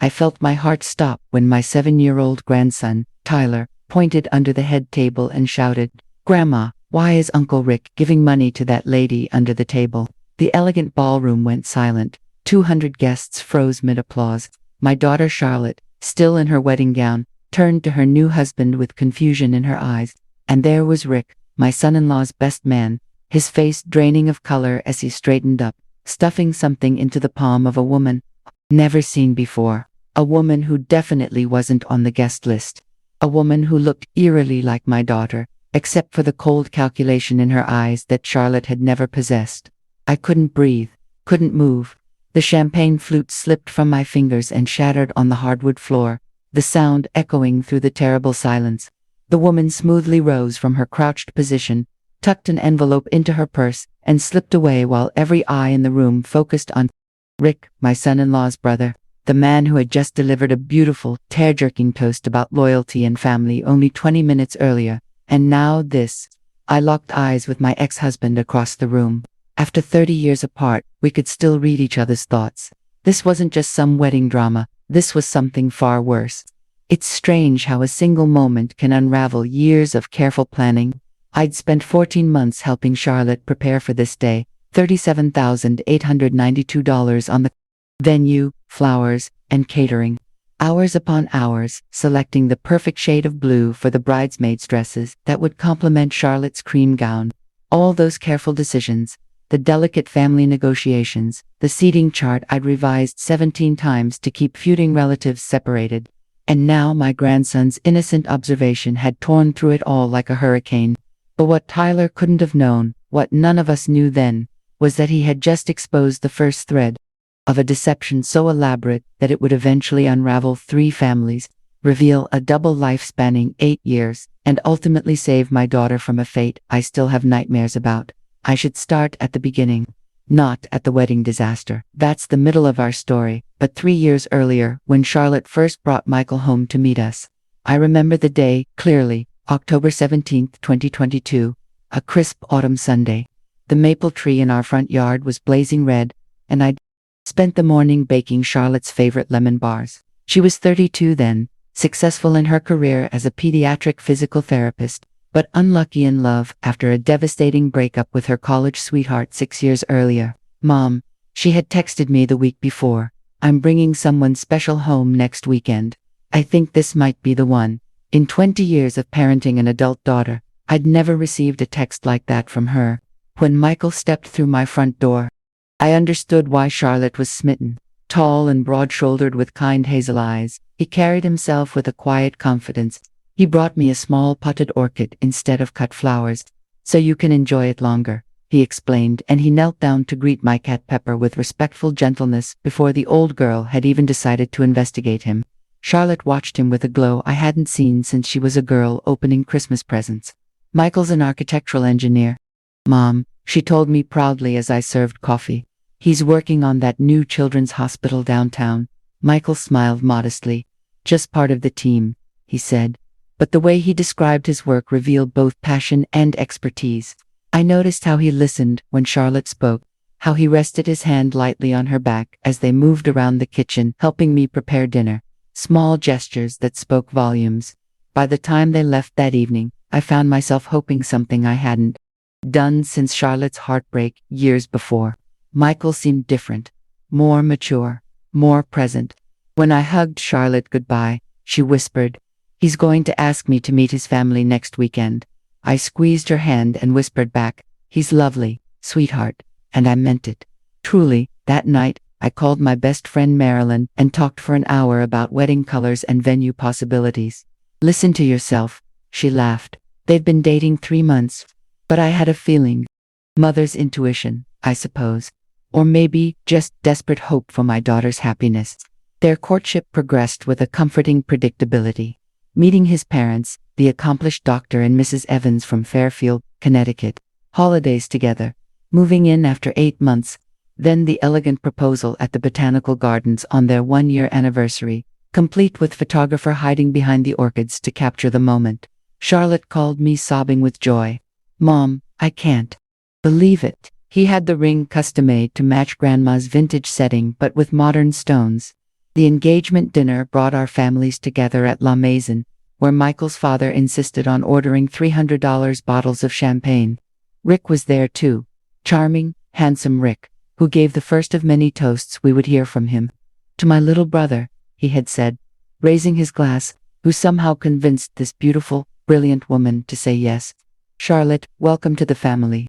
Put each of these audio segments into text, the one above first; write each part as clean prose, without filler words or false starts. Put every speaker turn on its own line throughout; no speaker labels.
I felt my heart stop when my 7-year-old grandson, Tyler, pointed under the head table and shouted, "Grandma, why is Uncle Rick giving money to that lady under the table?" The elegant ballroom went silent. 200 guests froze mid-applause. My daughter Charlotte, still in her wedding gown, turned to her new husband with confusion in her eyes. And there was Rick, my son-in-law's best man, his face draining of color as he straightened up, stuffing something into the palm of a woman never seen before. A woman who definitely wasn't on the guest list. A woman who looked eerily like my daughter, except for the cold calculation in her eyes that Charlotte had never possessed. I couldn't breathe, couldn't move. The champagne flute slipped from my fingers and shattered on the hardwood floor, the sound echoing through the terrible silence. The woman smoothly rose from her crouched position, tucked an envelope into her purse, and slipped away while every eye in the room focused on Rick, my son-in-law's brother, the man who had just delivered a beautiful, tear-jerking toast about loyalty and family only 20 minutes earlier. And now this. I locked eyes with my ex-husband across the room. After 30 years apart, we could still read each other's thoughts. This wasn't just some wedding drama, this was something far worse. It's strange how a single moment can unravel years of careful planning. I'd spent 14 months helping Charlotte prepare for this day, $37,892 on the venue, flowers, and catering. Hours upon hours, selecting the perfect shade of blue for the bridesmaids' dresses that would complement Charlotte's cream gown. All those careful decisions, the delicate family negotiations, the seating chart I'd revised 17 times to keep feuding relatives separated. And now my grandson's innocent observation had torn through it all like a hurricane. But what Tyler couldn't have known, what none of us knew then, was that he had just exposed the first thread of a deception so elaborate that it would eventually unravel 3 families, reveal a double life spanning 8 years, and ultimately save my daughter from a fate I still have nightmares about. I should start at the beginning, not at the wedding disaster. That's the middle of our story, but 3 years earlier, when Charlotte first brought Michael home to meet us. I remember the day, clearly, October 17, 2022, a crisp autumn Sunday. The maple tree in our front yard was blazing red, and I'd spent the morning baking Charlotte's favorite lemon bars. She was 32 then, successful in her career as a pediatric physical therapist, but unlucky in love after a devastating breakup with her college sweetheart 6 years earlier. "Mom," she had texted me the week before, "I'm bringing someone special home next weekend. I think this might be the one." In 20 years of parenting an adult daughter, I'd never received a text like that from her. When Michael stepped through my front door, I understood why Charlotte was smitten. Tall and broad-shouldered with kind hazel eyes, he carried himself with a quiet confidence. He brought me a small potted orchid instead of cut flowers, "so you can enjoy it longer," he explained, and he knelt down to greet my cat Pepper with respectful gentleness before the old girl had even decided to investigate him. Charlotte watched him with a glow I hadn't seen since she was a girl opening Christmas presents. "Michael's an architectural engineer, Mom," she told me proudly as I served coffee. "He's working on that new children's hospital downtown." Michael smiled modestly. "Just part of the team," he said. But the way he described his work revealed both passion and expertise. I noticed how he listened when Charlotte spoke, how he rested his hand lightly on her back as they moved around the kitchen, helping me prepare dinner. Small gestures that spoke volumes. By the time they left that evening, I found myself hoping something I hadn't done since Charlotte's heartbreak years before. Michael seemed different, more mature, more present. When I hugged Charlotte goodbye, she whispered, "He's going to ask me to meet his family next weekend." I squeezed her hand and whispered back, "He's lovely, sweetheart," and I meant it. Truly, that night, I called my best friend Marilyn and talked for an hour about wedding colors and venue possibilities. "Listen to yourself," she laughed. "They've been dating 3 months. But I had a feeling. Mother's intuition, I suppose. Or maybe just desperate hope for my daughter's happiness." Their courtship progressed with a comforting predictability. Meeting his parents, the accomplished Dr. and Mrs. Evans from Fairfield, Connecticut. Holidays together. Moving in after 8 months. Then the elegant proposal at the Botanical Gardens on their 1-year anniversary, complete with photographer hiding behind the orchids to capture the moment. Charlotte called me sobbing with joy. "Mom, I can't believe it. He had the ring custom-made to match Grandma's vintage setting but with modern stones." The engagement dinner brought our families together at La Maison, where Michael's father insisted on ordering $300 bottles of champagne. Rick was there too. Charming, handsome Rick, who gave the first of many toasts we would hear from him. To my little brother, he had said, raising his glass, who somehow convinced this beautiful, brilliant woman to say yes. Charlotte, welcome to the family.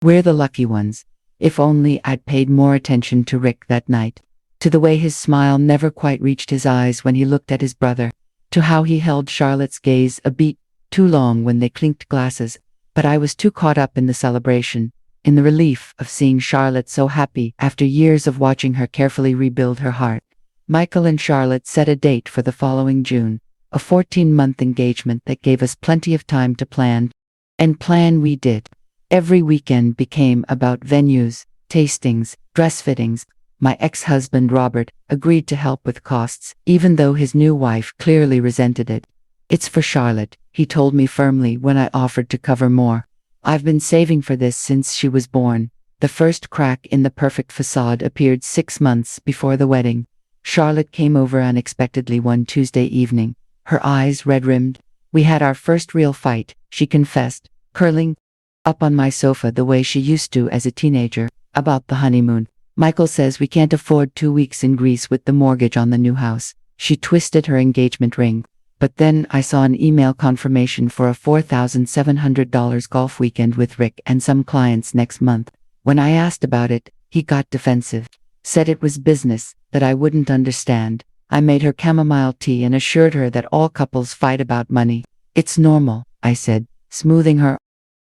We're the lucky ones. If only I'd paid more attention to Rick that night. To the way his smile never quite reached his eyes when he looked at his brother. To how he held Charlotte's gaze a beat too long when they clinked glasses. But I was too caught up in the celebration, in the relief of seeing Charlotte so happy after years of watching her carefully rebuild her heart. Michael and Charlotte set a date for the following June, a 14-month engagement that gave us plenty of time to plan. And plan we did. Every weekend became about venues, tastings, dress fittings. My ex-husband Robert agreed to help with costs, even though his new wife clearly resented it. It's for Charlotte, he told me firmly when I offered to cover more. I've been saving for this since she was born. The first crack in the perfect facade appeared 6 months before the wedding. Charlotte came over unexpectedly one Tuesday evening, her eyes red-rimmed. We had our first real fight, she confessed, curling up on my sofa the way she used to as a teenager, about the honeymoon. Michael says we can't afford 2 weeks in Greece with the mortgage on the new house. She twisted her engagement ring. But then I saw an email confirmation for a $4,700 golf weekend with Rick and some clients next month. When I asked about it, he got defensive. Said it was business, that I wouldn't understand. I made her chamomile tea and assured her that all couples fight about money. It's normal, I said, smoothing her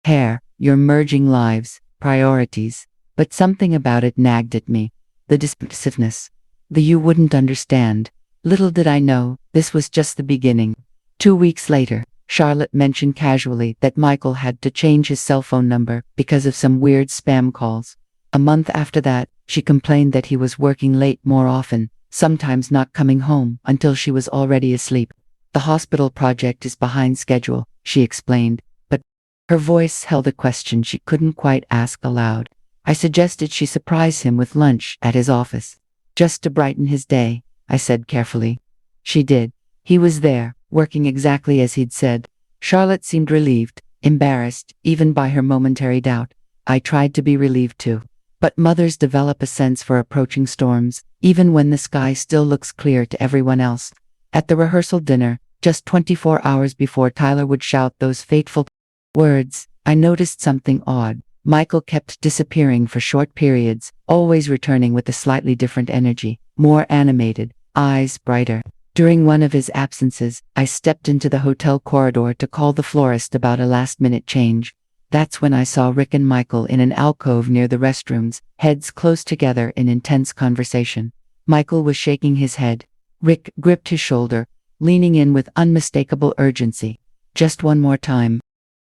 hair. You're merging lives, priorities. But something about it nagged at me. The dismissiveness. The you wouldn't understand. Little did I know, this was just the beginning. 2 weeks later, Charlotte mentioned casually that Michael had to change his cell phone number because of some weird spam calls. A month after that, she complained that he was working late more often, sometimes not coming home until she was already asleep. The hospital project is behind schedule, she explained, but her voice held a question she couldn't quite ask aloud. I suggested she surprise him with lunch at his office. Just to brighten his day, I said carefully. She did. He was there, working exactly as he'd said. Charlotte seemed relieved, embarrassed, even by her momentary doubt. I tried to be relieved too. But mothers develop a sense for approaching storms, even when the sky still looks clear to everyone else. At the rehearsal dinner, just 24 hours before Tyler would shout those fateful words, I noticed something odd. Michael kept disappearing for short periods, always returning with a slightly different energy, more animated, eyes brighter. During one of his absences, I stepped into the hotel corridor to call the florist about a last-minute change. That's when I saw Rick and Michael in an alcove near the restrooms, heads close together in intense conversation. Michael was shaking his head. Rick gripped his shoulder, leaning in with unmistakable urgency. Just one more time.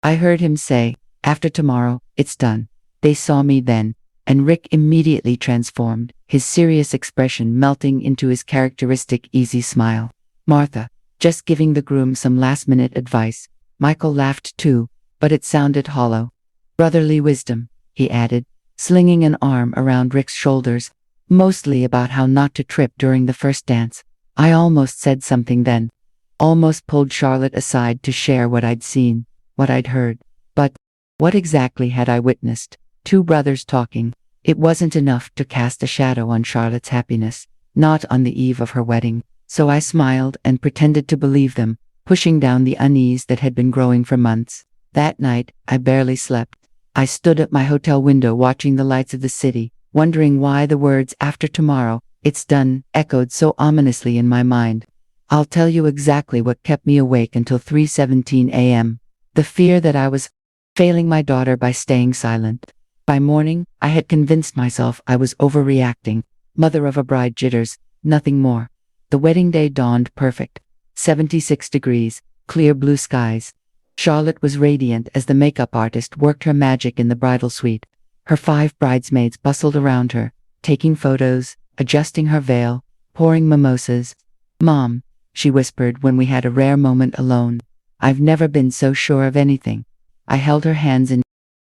I heard him say, after tomorrow, it's done. They saw me then, and Rick immediately transformed, his serious expression melting into his characteristic easy smile. Martha, just giving the groom some last-minute advice. Michael laughed too, but it sounded hollow. Brotherly wisdom, he added, slinging an arm around Rick's shoulders, mostly about how not to trip during the first dance. I almost said something then. Almost pulled Charlotte aside to share what I'd seen, what I'd heard. But what exactly had I witnessed? 2 brothers talking. It wasn't enough to cast a shadow on Charlotte's happiness, not on the eve of her wedding. So I smiled and pretended to believe them, pushing down the unease that had been growing for months. That night, I barely slept. I stood at my hotel window watching the lights of the city, wondering why the words "after tomorrow, it's done" echoed so ominously in my mind. I'll tell you exactly what kept me awake until 3:17 a.m. The fear that I was failing my daughter by staying silent. By morning, I had convinced myself I was overreacting, mother of a bride jitters, nothing more. The wedding day dawned perfect. 76 degrees, clear blue skies. Charlotte was radiant as the makeup artist worked her magic in the bridal suite. Her 5 bridesmaids bustled around her, taking photos, adjusting her veil, pouring mimosas. "Mom," she whispered when we had a rare moment alone. "I've never been so sure of anything." I held her hands in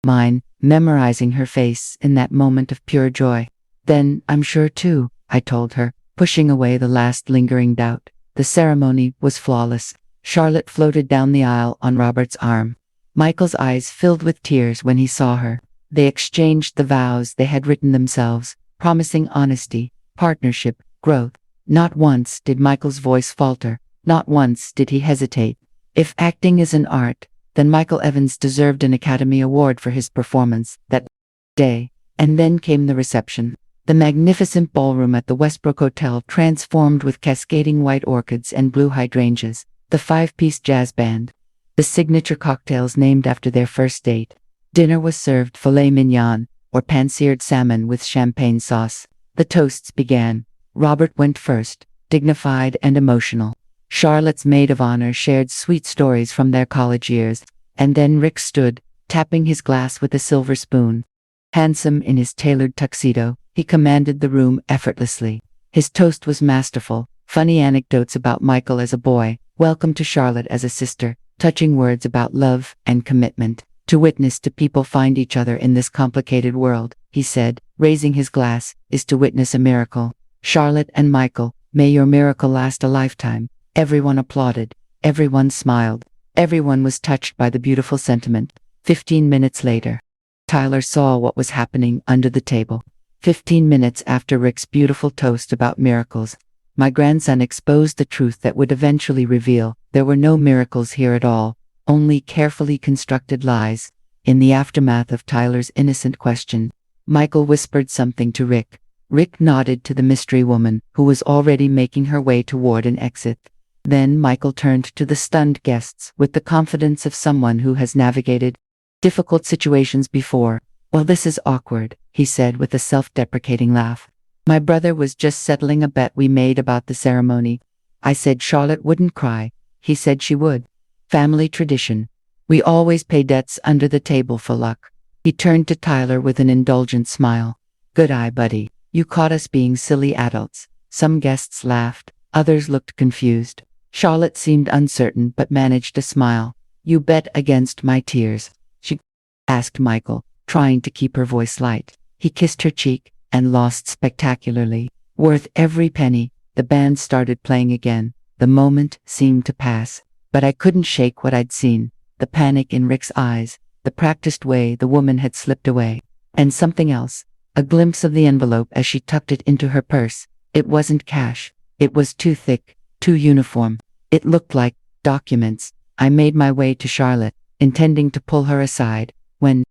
mine, memorizing her face in that moment of pure joy. "Then I'm sure too," I told her, pushing away the last lingering doubt. The ceremony was flawless. Charlotte floated down the aisle on Robert's arm. Michael's eyes filled with tears when he saw her. They exchanged the vows they had written themselves, promising honesty, partnership, growth. Not once did Michael's voice falter. Not once did he hesitate. If acting is an art, then Michael Evans deserved an Academy Award for his performance that day. And then came the reception. The magnificent ballroom at the Westbrook Hotel transformed with cascading white orchids and blue hydrangeas. The five-piece jazz band. The signature cocktails named after their first date. Dinner was served filet mignon, or pan-seared salmon with champagne sauce. The toasts began. Robert went first, dignified and emotional. Charlotte's maid of honor shared sweet stories from their college years, and then Rick stood, tapping his glass with a silver spoon. Handsome in his tailored tuxedo, he commanded the room effortlessly. His toast was masterful, funny anecdotes about Michael as a boy, welcome to Charlotte as a sister, touching words about love and commitment. To witness two people find each other in this complicated world, he said, raising his glass, is to witness a miracle. Charlotte and Michael, may your miracle last a lifetime. Everyone applauded. Everyone smiled. Everyone was touched by the beautiful sentiment. 15 minutes later, Tyler saw what was happening under the table. 15 minutes after Rick's beautiful toast about miracles, my grandson exposed the truth that would eventually reveal there were no miracles here at all, only carefully constructed lies. In the aftermath of Tyler's innocent question, Michael whispered something to Rick. Rick nodded to the mystery woman, who was already making her way toward an exit. Then Michael turned to the stunned guests with the confidence of someone who has navigated difficult situations before. Well, this is awkward, he said with a self-deprecating laugh. My brother was just settling a bet we made about the ceremony. I said Charlotte wouldn't cry. He said she would. Family tradition. We always pay debts under the table for luck. He turned to Tyler with an indulgent smile. Good eye, buddy. You caught us being silly adults. Some guests laughed. Others looked confused. Charlotte seemed uncertain but managed a smile. You bet against my tears, she asked Michael, trying to keep her voice light. He kissed her cheek and lost spectacularly. Worth every penny. The band started playing again. The moment seemed to pass, but I couldn't shake what I'd seen. The panic in Rick's eyes, the practiced way the woman had slipped away, and something else. A glimpse of the envelope as she tucked it into her purse. It wasn't cash. It was too thick, too uniform. It looked like documents. I made my way to Charlotte, intending to pull her aside, when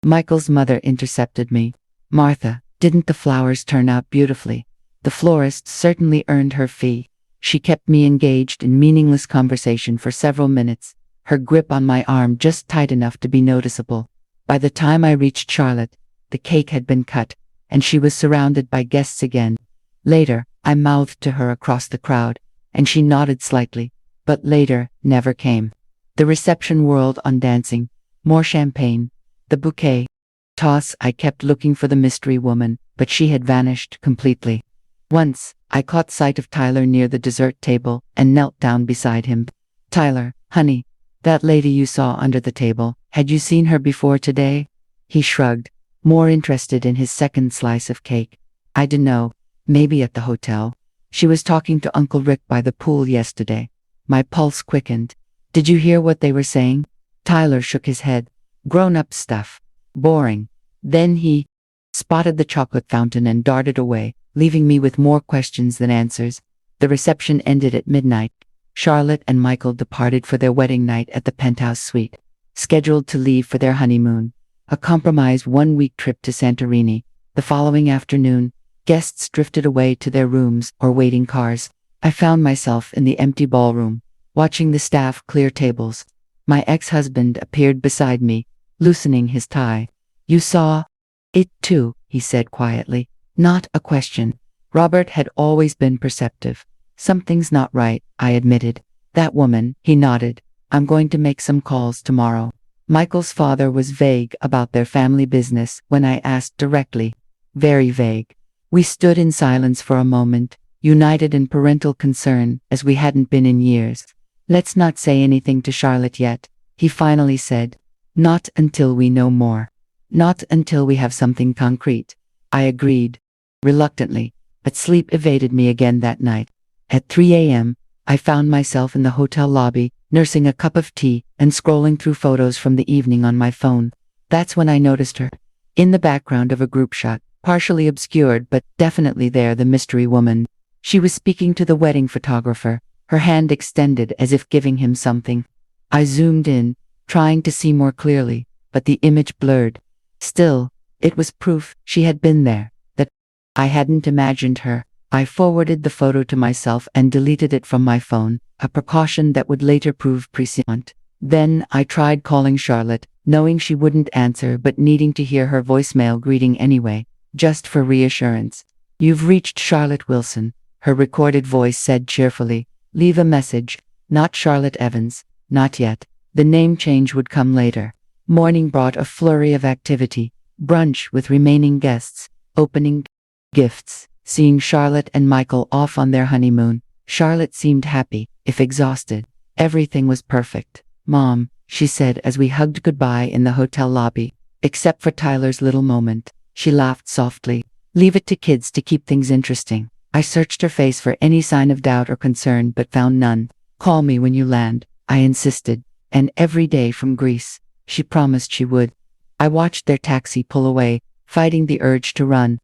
Michael's mother intercepted me. Martha, didn't the flowers turn out beautifully? The florist certainly earned her fee. She kept me engaged in meaningless conversation for several minutes, her grip on my arm just tight enough to be noticeable. By the time I reached Charlotte, the cake had been cut, and she was surrounded by guests again. Later, I mouthed to her across the crowd, and she nodded slightly, but later never came. The reception whirled on dancing, more champagne, the bouquet. I kept looking for the mystery woman, but she had vanished completely. Once, I caught sight of Tyler near the dessert table and knelt down beside him. Tyler, honey, that lady you saw under the table, had you seen her before today? He shrugged, more interested in his second slice of cake. I dunno, maybe at the hotel. She was talking to Uncle Rick by the pool yesterday. My pulse quickened. Did you hear what they were saying? Tyler shook his head. Grown-up stuff. Boring. Then he spotted the chocolate fountain and darted away, leaving me with more questions than answers. The reception ended at midnight. Charlotte and Michael departed for their wedding night at the penthouse suite, scheduled to leave for their honeymoon, a compromised one-week trip to Santorini. The following afternoon, guests drifted away to their rooms or waiting cars. I found myself in the empty ballroom, watching the staff clear tables. My ex-husband appeared beside me, loosening his tie. You saw it too, he said quietly. Not a question. Robert had always been perceptive. Something's not right, I admitted. That woman, he nodded. I'm going to make some calls tomorrow. Michael's father was vague about their family business when I asked directly. Very vague. We stood in silence for a moment, united in parental concern as we hadn't been in years. Let's not say anything to Charlotte yet, he finally said. Not until we know more. Not until we have something concrete. I agreed. Reluctantly, but sleep evaded me again that night. At 3 a.m., I found myself in the hotel lobby, nursing a cup of tea and scrolling through photos from the evening on my phone. That's when I noticed her. In the background of a group shot, partially obscured but definitely there, the mystery woman. She was speaking to the wedding photographer, her hand extended as if giving him something. I zoomed in, trying to see more clearly, but the image blurred. Still, it was proof she had been there, that I hadn't imagined her. I forwarded the photo to myself and deleted it from my phone, a precaution that would later prove prescient. Then I tried calling Charlotte, knowing she wouldn't answer but needing to hear her voicemail greeting anyway, just for reassurance. "You've reached Charlotte Wilson," her recorded voice said cheerfully. "Leave a message." Not Charlotte Evans, not yet. The name change would come later. Morning brought a flurry of activity. Brunch with remaining guests, opening gifts, seeing Charlotte and Michael off on their honeymoon. Charlotte seemed happy, if exhausted. Everything was perfect. "Mom," she said as we hugged goodbye in the hotel lobby. "Except for Tyler's little moment." She laughed softly. "Leave it to kids to keep things interesting." I searched her face for any sign of doubt or concern but found none. "Call me when you land," I insisted. "And every day from Greece." She promised she would. I watched their taxi pull away, fighting the urge to run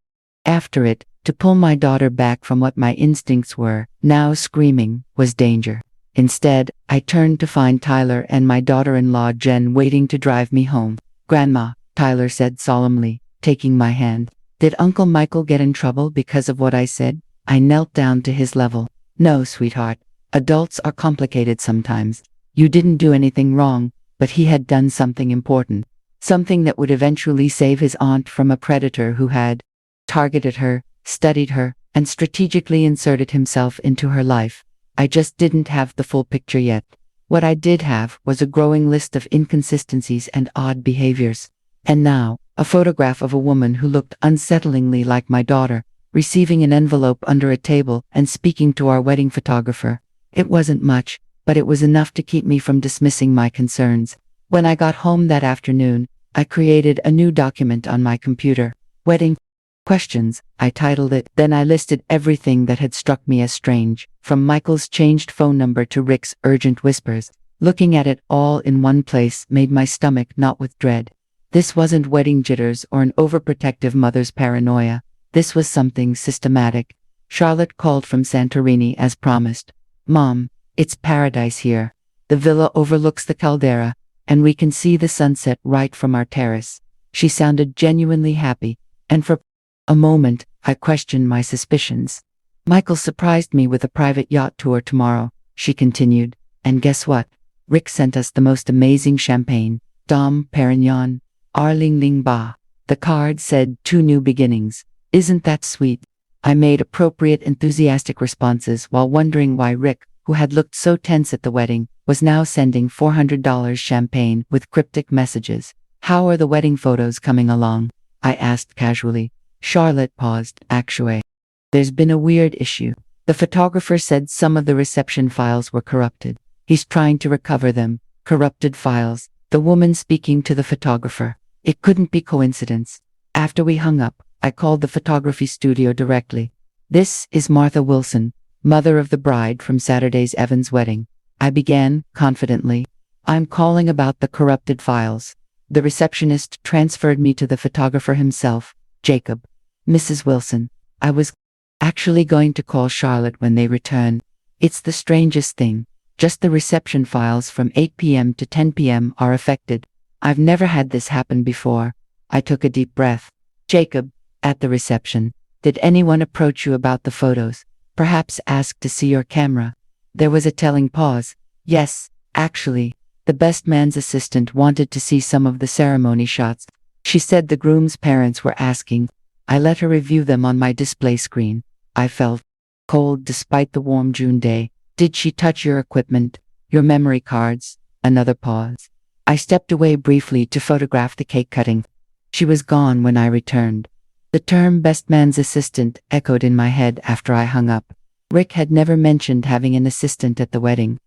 after it, to pull my daughter back from what my instincts were, now screaming, was danger. Instead, I turned to find Tyler and my daughter-in-law Jen waiting to drive me home. "Grandma," Tyler said solemnly, taking my hand. "Did Uncle Michael get in trouble because of what I said?" I knelt down to his level. "No, sweetheart. Adults are complicated sometimes. You didn't do anything wrong, but he had done something important. Something that would eventually save his aunt from a predator who had targeted her, studied her, and strategically inserted himself into her life. I just didn't have the full picture yet. What I did have was a growing list of inconsistencies and odd behaviors. And now, a photograph of a woman who looked unsettlingly like my daughter, receiving an envelope under a table and speaking to our wedding photographer. It wasn't much, but it was enough to keep me from dismissing my concerns. When I got home that afternoon, I created a new document on my computer. "Wedding Questions," I titled it. Then I listed everything that had struck me as strange, from Michael's changed phone number to Rick's urgent whispers. Looking at it all in one place made my stomach knot with dread. This wasn't wedding jitters or an overprotective mother's paranoia. This was something systematic. Charlotte called from Santorini as promised. "Mom, it's paradise here. The villa overlooks the caldera, and we can see the sunset right from our terrace." She sounded genuinely happy, and for a moment, I questioned my suspicions. "Michael surprised me with a private yacht tour tomorrow," she continued. "And guess what? Rick sent us the most amazing champagne. Dom Perignon, Arling Ling Ba." The card said 2 new beginnings. Isn't that sweet? I made appropriate enthusiastic responses while wondering why Rick, who had looked so tense at the wedding, was now sending $400 champagne with cryptic messages. "How are the wedding photos coming along?" I asked casually. Charlotte paused. "Actually, there's been a weird issue. The photographer said some of the reception files were corrupted. He's trying to recover them." Corrupted files. The woman speaking to the photographer. It couldn't be coincidence. After we hung up, I called the photography studio directly. "This is Martha Wilson, mother of the bride from Saturday's Evans wedding," I began confidently. "I'm calling about the corrupted files." The receptionist transferred me to the photographer himself, Jacob. "Mrs. Wilson, I was actually going to call Charlotte when they return. It's the strangest thing. Just the reception files from 8 p.m. to 10 p.m. are affected. I've never had this happen before." I took a deep breath. "Jacob, at the reception, did anyone approach you about the photos? Perhaps ask to see your camera?" There was a telling pause. "Yes, actually, the best man's assistant wanted to see some of the ceremony shots. She said the groom's parents were asking. I let her review them on my display screen." I felt cold despite the warm June day. "Did she touch your equipment, your memory cards?" Another pause. I stepped away briefly to photograph the cake cutting. She was gone when I returned. The term "best man's assistant" echoed in my head after I hung up. Rick had never mentioned having an assistant at the wedding.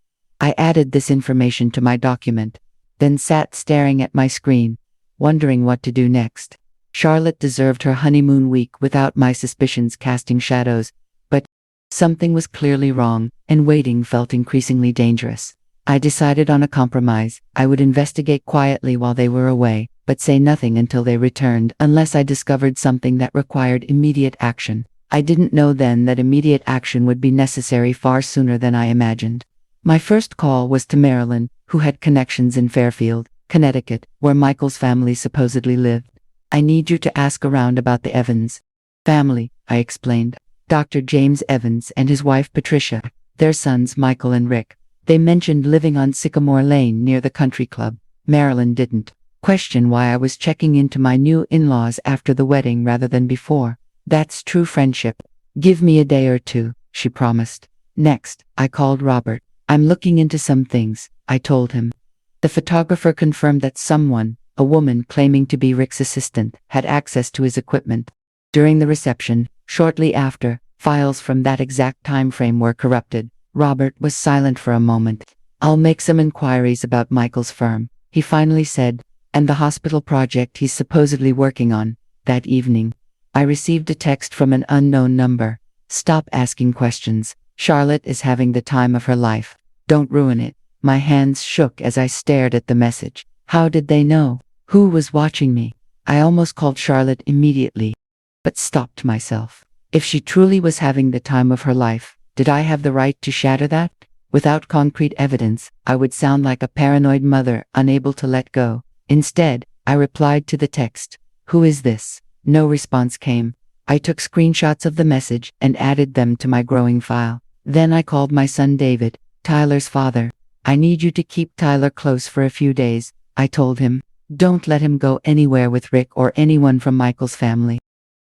I added this information to my document, then sat staring at my screen, wondering what to do next. Charlotte deserved her honeymoon week without my suspicions casting shadows, but something was clearly wrong, and waiting felt increasingly dangerous. I decided on a compromise. I would investigate quietly while they were away, but say nothing until they returned unless I discovered something that required immediate action. I didn't know then that immediate action would be necessary far sooner than I imagined. My first call was to Marilyn, who had connections in Fairfield, Connecticut, where Michael's family supposedly lived. I need you to ask around about the Evans family, I explained. Dr. James Evans and his wife Patricia, their sons Michael and Rick. They mentioned living on Sycamore Lane near the country club. Marilyn didn't question why I was checking into my new in-laws after the wedding rather than before. That's true friendship. Give me a day or two, she promised. Next, I called Robert. I'm looking into some things, I told him. The photographer confirmed that someone, a woman claiming to be Rick's assistant, had access to his equipment. During the reception, shortly after, files from that exact time frame were corrupted. Robert was silent for a moment. I'll make some inquiries about Michael's firm, he finally said, and the hospital project he's supposedly working on. That evening, I received a text from an unknown number. Stop asking questions. Charlotte is having the time of her life. Don't ruin it. My hands shook as I stared at the message. How did they know? Who was watching me? I almost called Charlotte immediately, but stopped myself. If she truly was having the time of her life, did I have the right to shatter that? Without concrete evidence, I would sound like a paranoid mother unable to let go. Instead, I replied to the text. Who is this? No response came. I took screenshots of the message and added them to my growing file. Then I called my son David, Tyler's father. I need you to keep Tyler close for a few days, I told him. Don't let him go anywhere with Rick or anyone from Michael's family.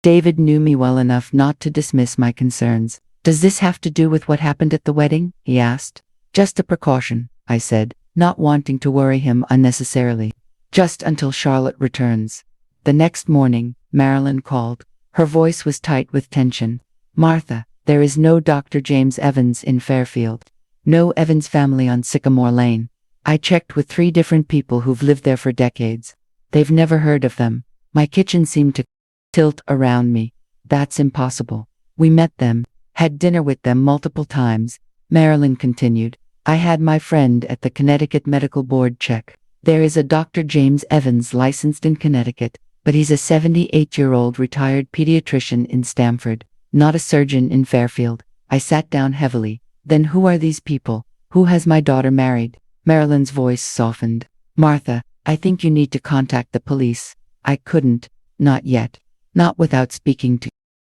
David knew me well enough not to dismiss my concerns. Does this have to do with what happened at the wedding? He asked. Just a precaution, I said, not wanting to worry him unnecessarily. Just until Charlotte returns. The next morning, Marilyn called. Her voice was tight with tension. Martha, there is no Dr. James Evans in Fairfield. No Evans family on Sycamore Lane. I checked with 3 different people who've lived there for decades. They've never heard of them. My kitchen seemed to tilt around me. That's impossible. We met them, had dinner with them multiple times. Marilyn continued. I had my friend at the Connecticut Medical Board check. There is a Dr. James Evans licensed in Connecticut, but he's a 78-year-old retired pediatrician in Stamford, not a surgeon in Fairfield. I sat down heavily. Then who are these people? Who has my daughter married? Marilyn's voice softened. Martha, I think you need to contact the police. I couldn't. Not yet. Not without speaking to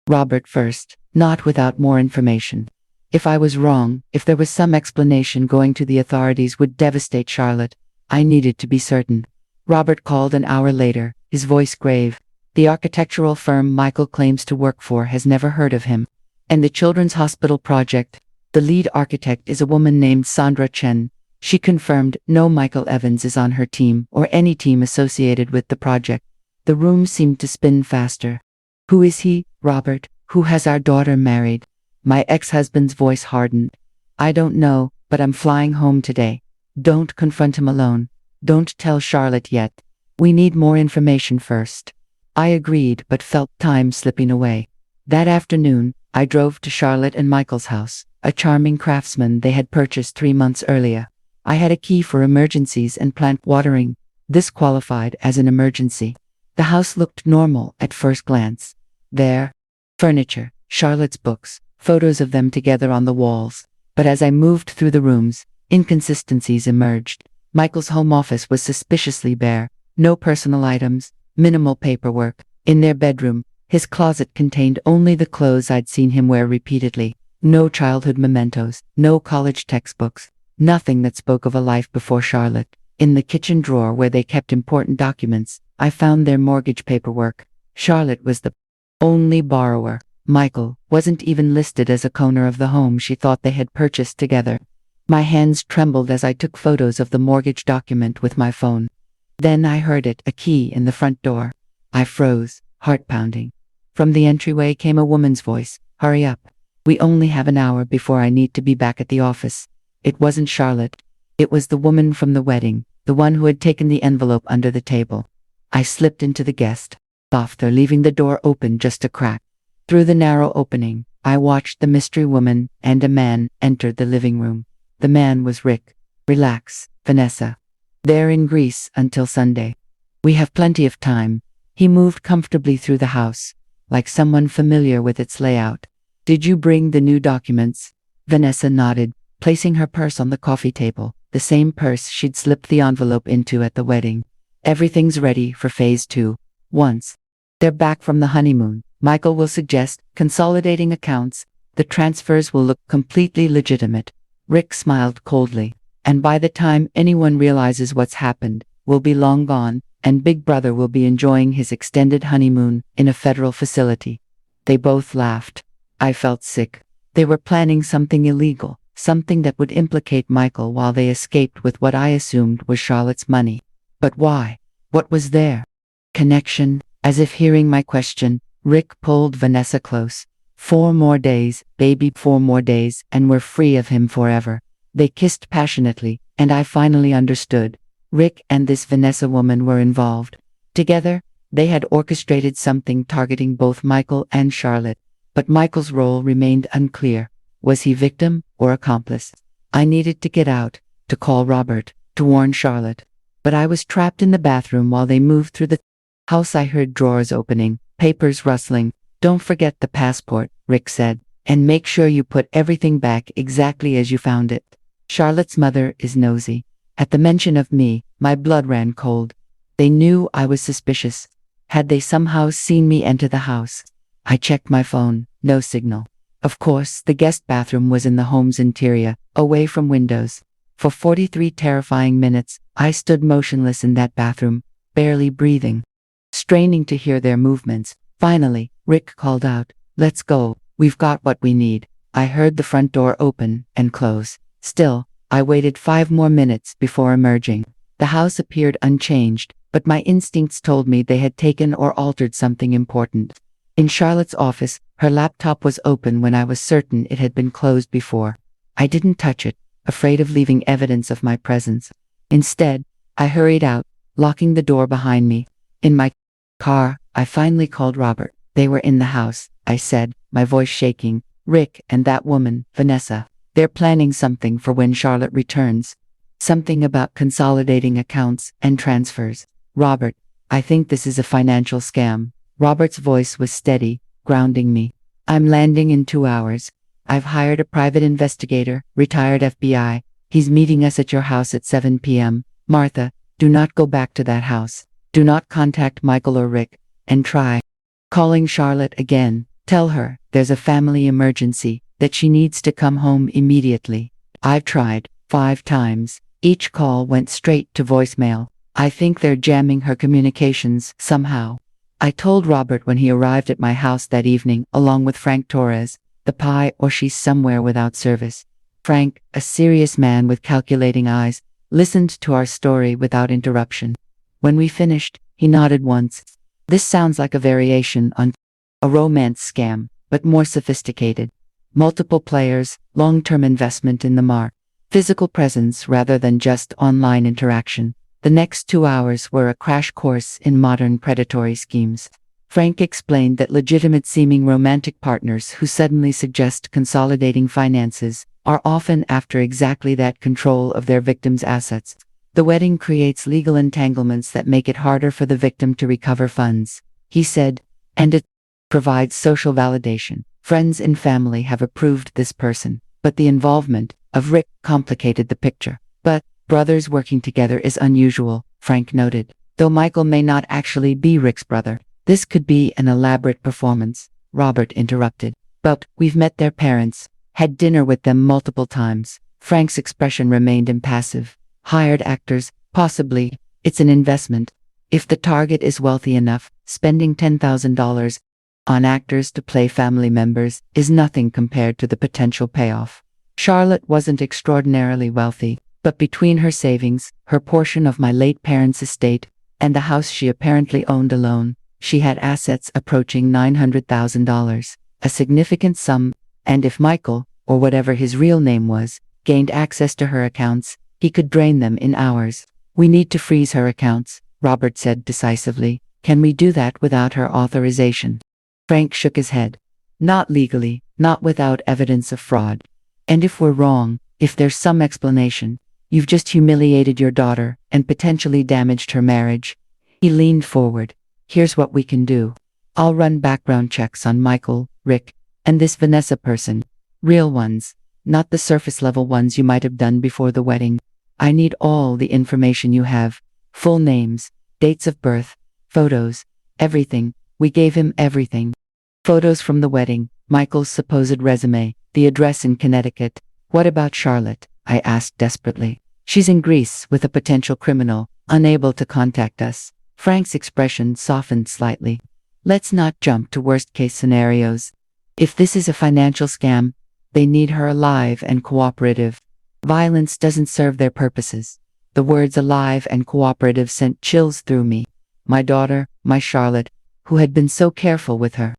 Robert first. Not without more information. If I was wrong, if there was some explanation going to the authorities would devastate Charlotte. I needed to be certain. Robert called an hour later, his voice grave. The architectural firm Michael claims to work for has never heard of him. And the Children's Hospital project, the lead architect is a woman named Sandra Chen. She confirmed no Michael Evans is on her team or any team associated with the project. The room seemed to spin faster. Who is he, Robert? Who has our daughter married? My ex-husband's voice hardened. I don't know, but I'm flying home today. Don't confront him alone. Don't tell Charlotte yet. We need more information first. I agreed but felt time slipping away. That afternoon, I drove to Charlotte and Michael's house, a charming craftsman they had purchased 3 months earlier. I had a key for emergencies and plant watering. This qualified as an emergency. The house looked normal at first glance. There, furniture, Charlotte's books, photos of them together on the walls. But as I moved through the rooms, inconsistencies emerged. Michael's home office was suspiciously bare. No personal items, minimal paperwork. In their bedroom, his closet contained only the clothes I'd seen him wear repeatedly. No childhood mementos, no college textbooks, nothing that spoke of a life before Charlotte. In the kitchen drawer where they kept important documents, I found their mortgage paperwork. Charlotte was the only borrower. Michael wasn't even listed as a owner of the home she thought they had purchased together. My hands trembled as I took photos of the mortgage document with my phone. Then I heard it, a key in the front door. I froze, heart pounding. From the entryway came a woman's voice. Hurry up. We only have an hour before I need to be back at the office. It wasn't Charlotte. It was the woman from the wedding, the one who had taken the envelope under the table. I slipped into the guest off there, leaving the door open just a crack. Through the narrow opening, I watched the mystery woman and a man enter the living room. The man was Rick. Relax, Vanessa. They're in Greece until Sunday. We have plenty of time. He moved comfortably through the house, like someone familiar with its layout. Did you bring the new documents? Vanessa nodded, placing her purse on the coffee table, the same purse she'd slipped the envelope into at the wedding. Everything's ready for phase 2. Once they're back from the honeymoon, Michael will suggest consolidating accounts. The transfers will look completely legitimate. Rick smiled coldly. And by the time anyone realizes what's happened, we'll be long gone, and Big Brother will be enjoying his extended honeymoon in a federal facility. They both laughed. I felt sick. They were planning something illegal, something that would implicate Michael while they escaped with what I assumed was Charlotte's money. But why? What was there? Connection. As if hearing my question, Rick pulled Vanessa close. 4 more days, baby, 4 more days, and we're free of him forever. They kissed passionately, and I finally understood. Rick and this Vanessa woman were involved. Together, they had orchestrated something targeting both Michael and Charlotte. But Michael's role remained unclear. Was he victim or accomplice? I needed to get out, to call Robert, to warn Charlotte. But I was trapped in the bathroom while they moved through the house. I heard drawers opening, papers rustling. Don't forget the passport, Rick said, and make sure you put everything back exactly as you found it. Charlotte's mother is nosy. At the mention of me, my blood ran cold. They knew I was suspicious. Had they somehow seen me enter the house? I checked my phone, no signal. Of course, the guest bathroom was in the home's interior, away from windows. For 43 terrifying minutes, I stood motionless in that bathroom, barely breathing, straining to hear their movements. Finally, Rick called out, "Let's go, we've got what we need." I heard the front door open and close. Still, I waited 5 more minutes before emerging. The house appeared unchanged, but my instincts told me they had taken or altered something important. In Charlotte's office, her laptop was open when I was certain it had been closed before. I didn't touch it, afraid of leaving evidence of my presence. Instead, I hurried out, locking the door behind me. In my car, I finally called Robert. They were in the house, I said, my voice shaking. Rick and that woman, Vanessa. They're planning something for when Charlotte returns. Something about consolidating accounts and transfers. Robert, I think this is a financial scam. Robert's voice was steady, grounding me. I'm landing in 2 hours. I've hired a private investigator, retired FBI. He's meeting us at your house at 7 p.m. Martha, do not go back to that house. Do not contact Michael or Rick. And try calling Charlotte again. Tell her there's a family emergency, that she needs to come home immediately. I've tried 5 times. Each call went straight to voicemail. I think they're jamming her communications somehow. I told Robert when he arrived at my house that evening, along with Frank Torres, the pie or she's somewhere without service. Frank, a serious man with calculating eyes, listened to our story without interruption. When we finished, he nodded once. This sounds like a variation on a romance scam, but more sophisticated. Multiple players, long-term investment in the mark, physical presence rather than just online interaction. The next 2 hours were a crash course in modern predatory schemes. Frank explained that legitimate-seeming romantic partners who suddenly suggest consolidating finances are often after exactly that, control of their victim's assets. The wedding creates legal entanglements that make it harder for the victim to recover funds, he said, and it provides social validation. Friends and family have approved this person, but the involvement of Rick complicated the picture. But brothers working together is unusual, Frank noted. Though Michael may not actually be Rick's brother, this could be an elaborate performance, Robert interrupted. But we've met their parents, had dinner with them multiple times. Frank's expression remained impassive. Hired actors, possibly. It's an investment. If the target is wealthy enough, spending $10,000 on actors to play family members is nothing compared to the potential payoff. Charlotte wasn't extraordinarily wealthy, but between her savings, her portion of my late parents' estate, and the house she apparently owned alone, she had assets approaching $900,000, a significant sum, and if Michael, or whatever his real name was, gained access to her accounts, he could drain them in hours. We need to freeze her accounts, Robert said decisively. Can we do that without her authorization? Frank shook his head. Not legally, not without evidence of fraud. And if we're wrong, if there's some explanation, you've just humiliated your daughter and potentially damaged her marriage. He leaned forward. Here's what we can do. I'll run background checks on Michael, Rick, and this Vanessa person. Real ones, not the surface level ones you might have done before the wedding. I need all the information you have. Full names, dates of birth, photos, everything. We gave him everything. Photos from the wedding, Michael's supposed resume, the address in Connecticut. What about Charlotte? I asked desperately. She's in Greece with a potential criminal, unable to contact us. Frank's expression softened slightly. Let's not jump to worst-case scenarios. If this is a financial scam, they need her alive and cooperative. Violence doesn't serve their purposes. The words alive and cooperative sent chills through me. My daughter, my Charlotte, who had been so careful with her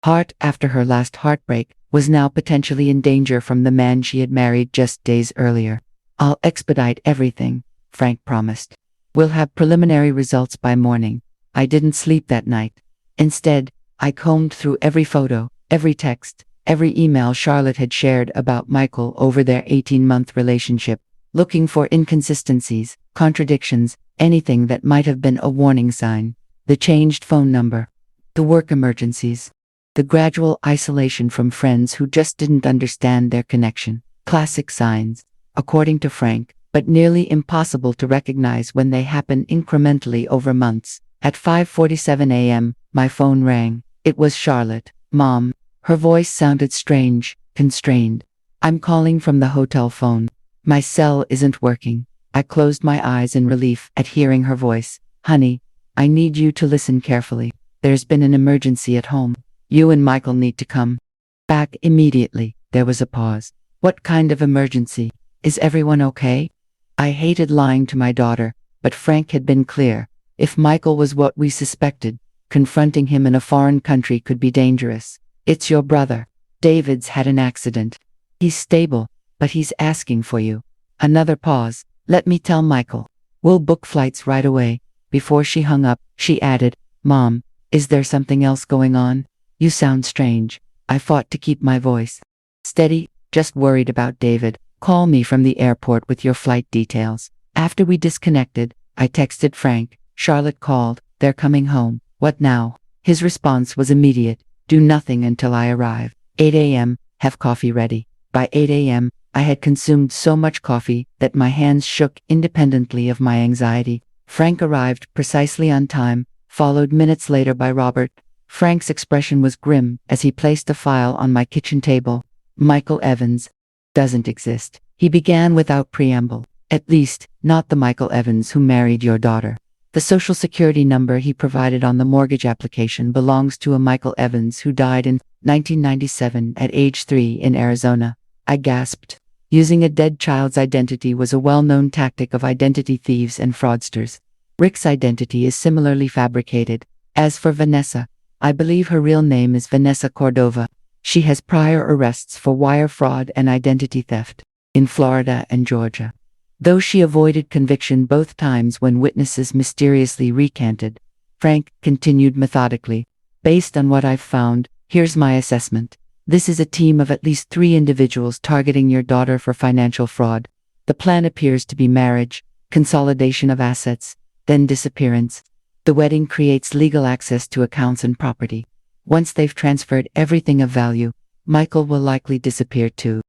heart after her last heartbreak, was now potentially in danger from the man she had married just days earlier. I'll expedite everything, Frank promised. We'll have preliminary results by morning. I didn't sleep that night. Instead, I combed through every photo, every text, every email Charlotte had shared about Michael over their 18-month relationship, looking for inconsistencies, contradictions, anything that might have been a warning sign. The changed phone number, the work emergencies, the gradual isolation from friends who just didn't understand their connection. Classic signs, according to Frank, but nearly impossible to recognize when they happen incrementally over months. At 5:47 a.m., my phone rang. It was Charlotte. Mom. Her voice sounded strange, constrained. I'm calling from the hotel phone. My cell isn't working. I closed my eyes in relief at hearing her voice. Honey, I need you to listen carefully. There's been an emergency at home. You and Michael need to come back immediately. There was a pause. What kind of emergency? Is everyone okay? I hated lying to my daughter, but Frank had been clear. If Michael was what we suspected, confronting him in a foreign country could be dangerous. It's your brother. David's had an accident. He's stable, but he's asking for you. Another pause. Let me tell Michael. We'll book flights right away. Before she hung up, she added, Mom, is there something else going on? You sound strange. I fought to keep my voice steady, just worried about David. Call me from the airport with your flight details. After we disconnected, I texted Frank. Charlotte called. They're coming home. What now? His response was immediate. Do nothing until I arrive. 8 a.m., have coffee ready. By 8 a.m., I had consumed so much coffee that my hands shook independently of my anxiety. Frank arrived precisely on time, followed minutes later by Robert. Frank's expression was grim as he placed a file on my kitchen table. Michael Evans doesn't exist. He began without preamble. At least, not the Michael Evans who married your daughter. The social security number he provided on the mortgage application belongs to a Michael Evans who died in 1997 at age 3 in Arizona. I gasped. Using a dead child's identity was a well-known tactic of identity thieves and fraudsters. Rick's identity is similarly fabricated. As for Vanessa, I believe her real name is Vanessa Cordova. She has prior arrests for wire fraud and identity theft in Florida and Georgia. Though she avoided conviction both times when witnesses mysteriously recanted, Frank continued methodically. Based on what I've found, here's my assessment. This is a team of at least 3 individuals targeting your daughter for financial fraud. The plan appears to be marriage, consolidation of assets, then disappearance. The wedding creates legal access to accounts and property. Once they've transferred everything of value, Michael will likely disappear too,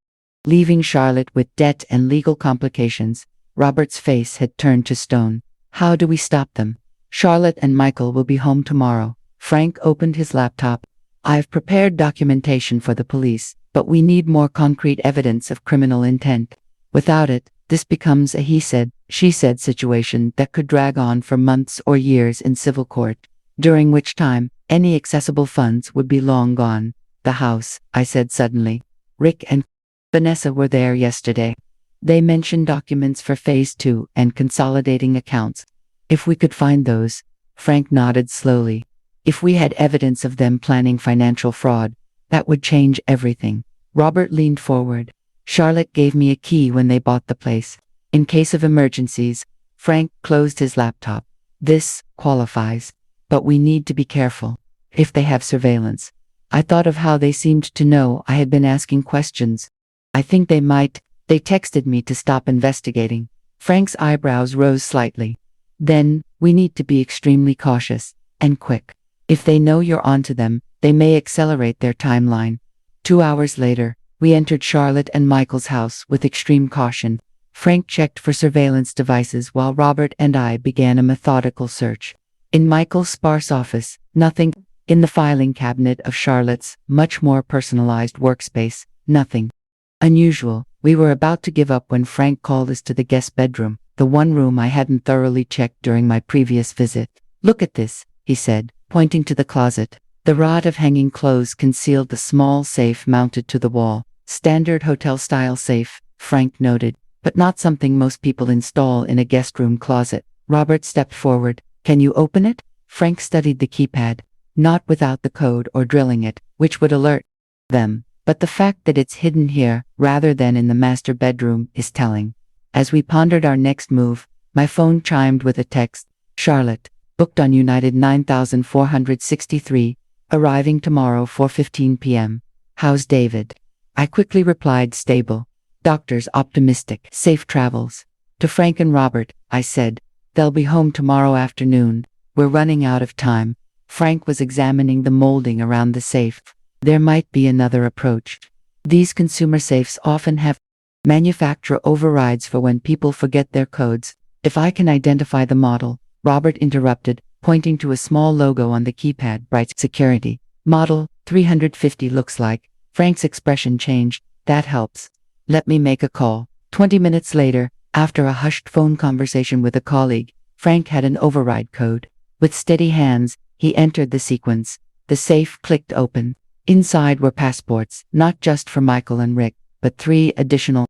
leaving Charlotte with debt and legal complications. Robert's face had turned to stone. How do we stop them? Charlotte and Michael will be home tomorrow. Frank opened his laptop. I've prepared documentation for the police, but we need more concrete evidence of criminal intent. Without it, this becomes a he said, she said situation that could drag on for months or years in civil court, during which time, any accessible funds would be long gone. The house, I said suddenly. Rick and Vanessa were there yesterday. They mentioned documents for Phase 2 and consolidating accounts. If we could find those, Frank nodded slowly. If we had evidence of them planning financial fraud, that would change everything. Robert leaned forward. Charlotte gave me a key when they bought the place. In case of emergencies, Frank closed his laptop. This qualifies. But we need to be careful. If they have surveillance. I thought of how they seemed to know I had been asking questions. I think they might. They texted me to stop investigating. Frank's eyebrows rose slightly. Then, we need to be extremely cautious. And quick. If they know you're onto them, they may accelerate their timeline. 2 hours later, we entered Charlotte and Michael's house with extreme caution. Frank checked for surveillance devices while Robert and I began a methodical search. In Michael's sparse office, nothing. In the filing cabinet of Charlotte's much more personalized workspace, nothing unusual. We were about to give up when Frank called us to the guest bedroom, the one room I hadn't thoroughly checked during my previous visit. "Look at this," he said, pointing to the closet. The rod of hanging clothes concealed the small safe mounted to the wall. "Standard hotel-style safe," Frank noted, "but not something most people install in a guest room closet." Robert stepped forward. "Can you open it?" Frank studied the keypad. "Not without the code or drilling it, which would alert them. But the fact that it's hidden here, rather than in the master bedroom, is telling." As we pondered our next move, my phone chimed with a text. "Charlotte, booked on United 9463, arriving tomorrow 4:15 p.m. How's David?" I quickly replied, "Stable. Doctor's optimistic. Safe travels." To Frank and Robert, I said, "They'll be home tomorrow afternoon. We're running out of time." Frank was examining the molding around the safe. "There might be another approach. These consumer safes often have manufacturer overrides for when people forget their codes. If I can identify the model," Robert interrupted, pointing to a small logo on the keypad. "Bright Security. Model 350 looks like." Frank's expression changed. "That helps. Let me make a call." 20 minutes later, after a hushed phone conversation with a colleague, Frank had an override code. With steady hands, he entered the sequence. The safe clicked open. Inside were passports, not just for Michael and Rick, but 3 additional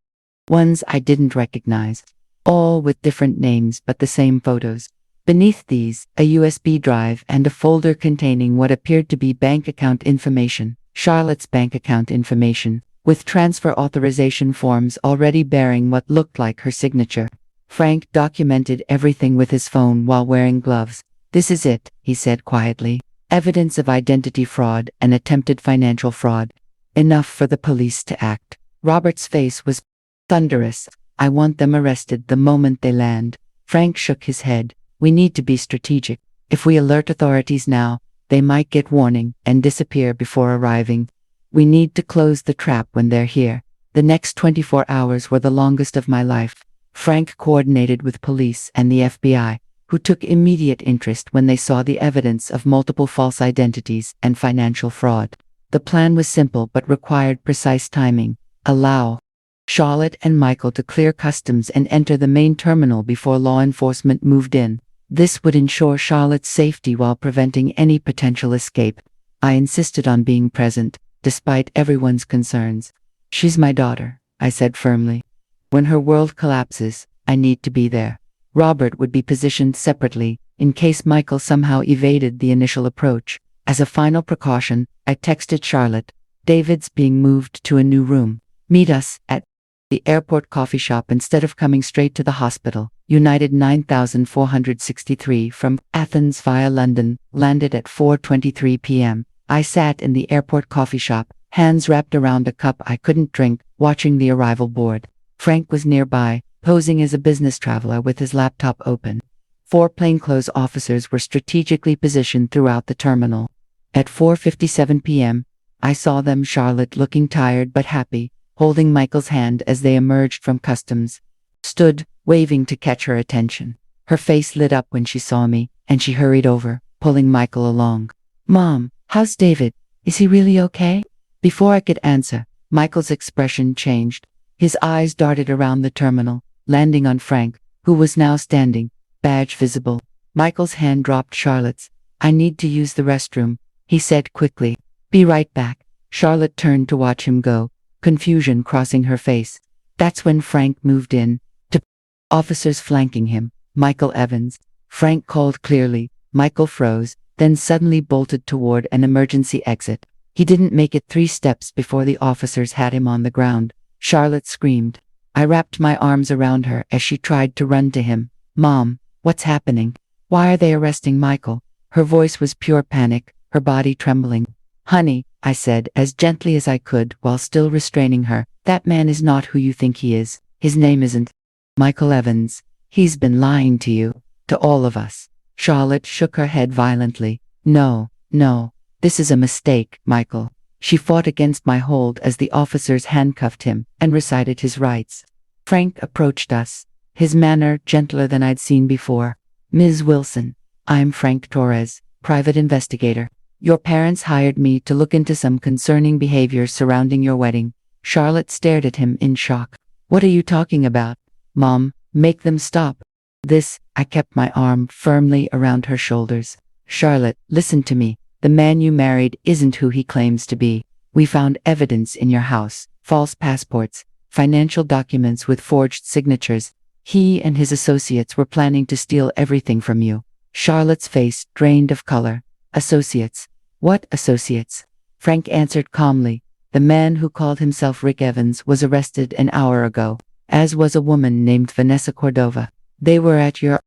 ones I didn't recognize. All with different names but the same photos. Beneath these, a USB drive and a folder containing what appeared to be bank account information, Charlotte's bank account information, with transfer authorization forms already bearing what looked like her signature. Frank documented everything with his phone while wearing gloves. "This is it," he said quietly. "Evidence of identity fraud and attempted financial fraud. Enough for the police to act." Robert's face was thunderous. "I want them arrested the moment they land." Frank shook his head. "We need to be strategic. If we alert authorities now, they might get warning and disappear before arriving. We need to close the trap when they're here." The next 24 hours were the longest of my life. Frank coordinated with police and the FBI, who took immediate interest when they saw the evidence of multiple false identities and financial fraud. The plan was simple but required precise timing. Allow Charlotte and Michael to clear customs and enter the main terminal before law enforcement moved in. This would ensure Charlotte's safety while preventing any potential escape. I insisted on being present, despite everyone's concerns. "She's my daughter," I said firmly. "When her world collapses, I need to be there." Robert would be positioned separately, in case Michael somehow evaded the initial approach. As a final precaution, I texted Charlotte, "David's being moved to a new room. Meet us at the airport coffee shop instead of coming straight to the hospital." United 9463 from Athens via London landed at 4:23 p.m. I sat in the airport coffee shop, hands wrapped around a cup I couldn't drink, watching the arrival board. Frank was nearby, posing as a business traveler with his laptop open. 4 plainclothes officers were strategically positioned throughout the terminal. At 4:57 p.m., I saw them, Charlotte looking tired but happy, holding Michael's hand as they emerged from customs. Stood, waving to catch her attention. Her face lit up when she saw me, and she hurried over, pulling Michael along. "Mom, how's David? Is he really okay?" Before I could answer, Michael's expression changed. His eyes darted around the terminal, landing on Frank, who was now standing, badge visible. Michael's hand dropped Charlotte's. "I need to use the restroom," he said quickly. "Be right back." Charlotte turned to watch him go, confusion crossing her face. That's when Frank moved in, to officers flanking him. "Michael Evans." Frank called clearly. Michael froze, then suddenly bolted toward an emergency exit. He didn't make it 3 steps before the officers had him on the ground. Charlotte screamed. I wrapped my arms around her as she tried to run to him. "Mom, what's happening? Why are they arresting Michael?" Her voice was pure panic, her body trembling. Honey, I said as gently as I could while still restraining her, that man is not who you think he is. His name isn't Michael Evans. He's been lying to you, to all of us. Charlotte shook her head violently. No, no, this is a mistake, Michael. She fought against my hold as the officers handcuffed him and recited his rights. Frank approached us, his manner gentler than I'd seen before. Ms. Wilson, I'm Frank Torres, private investigator. Your parents hired me to look into some concerning behaviors surrounding your wedding. Charlotte stared at him in shock. What are you talking about? Mom, make them stop. I kept my arm firmly around her shoulders. Charlotte, listen to me. The man you married isn't who he claims to be. We found evidence in your house, false passports, financial documents with forged signatures. He and his associates were planning to steal everything from you. Charlotte's face drained of color. Associates. What associates? Frank answered calmly. The man who called himself Rick Evans was arrested an hour ago, as was a woman named Vanessa Cordova. They were at your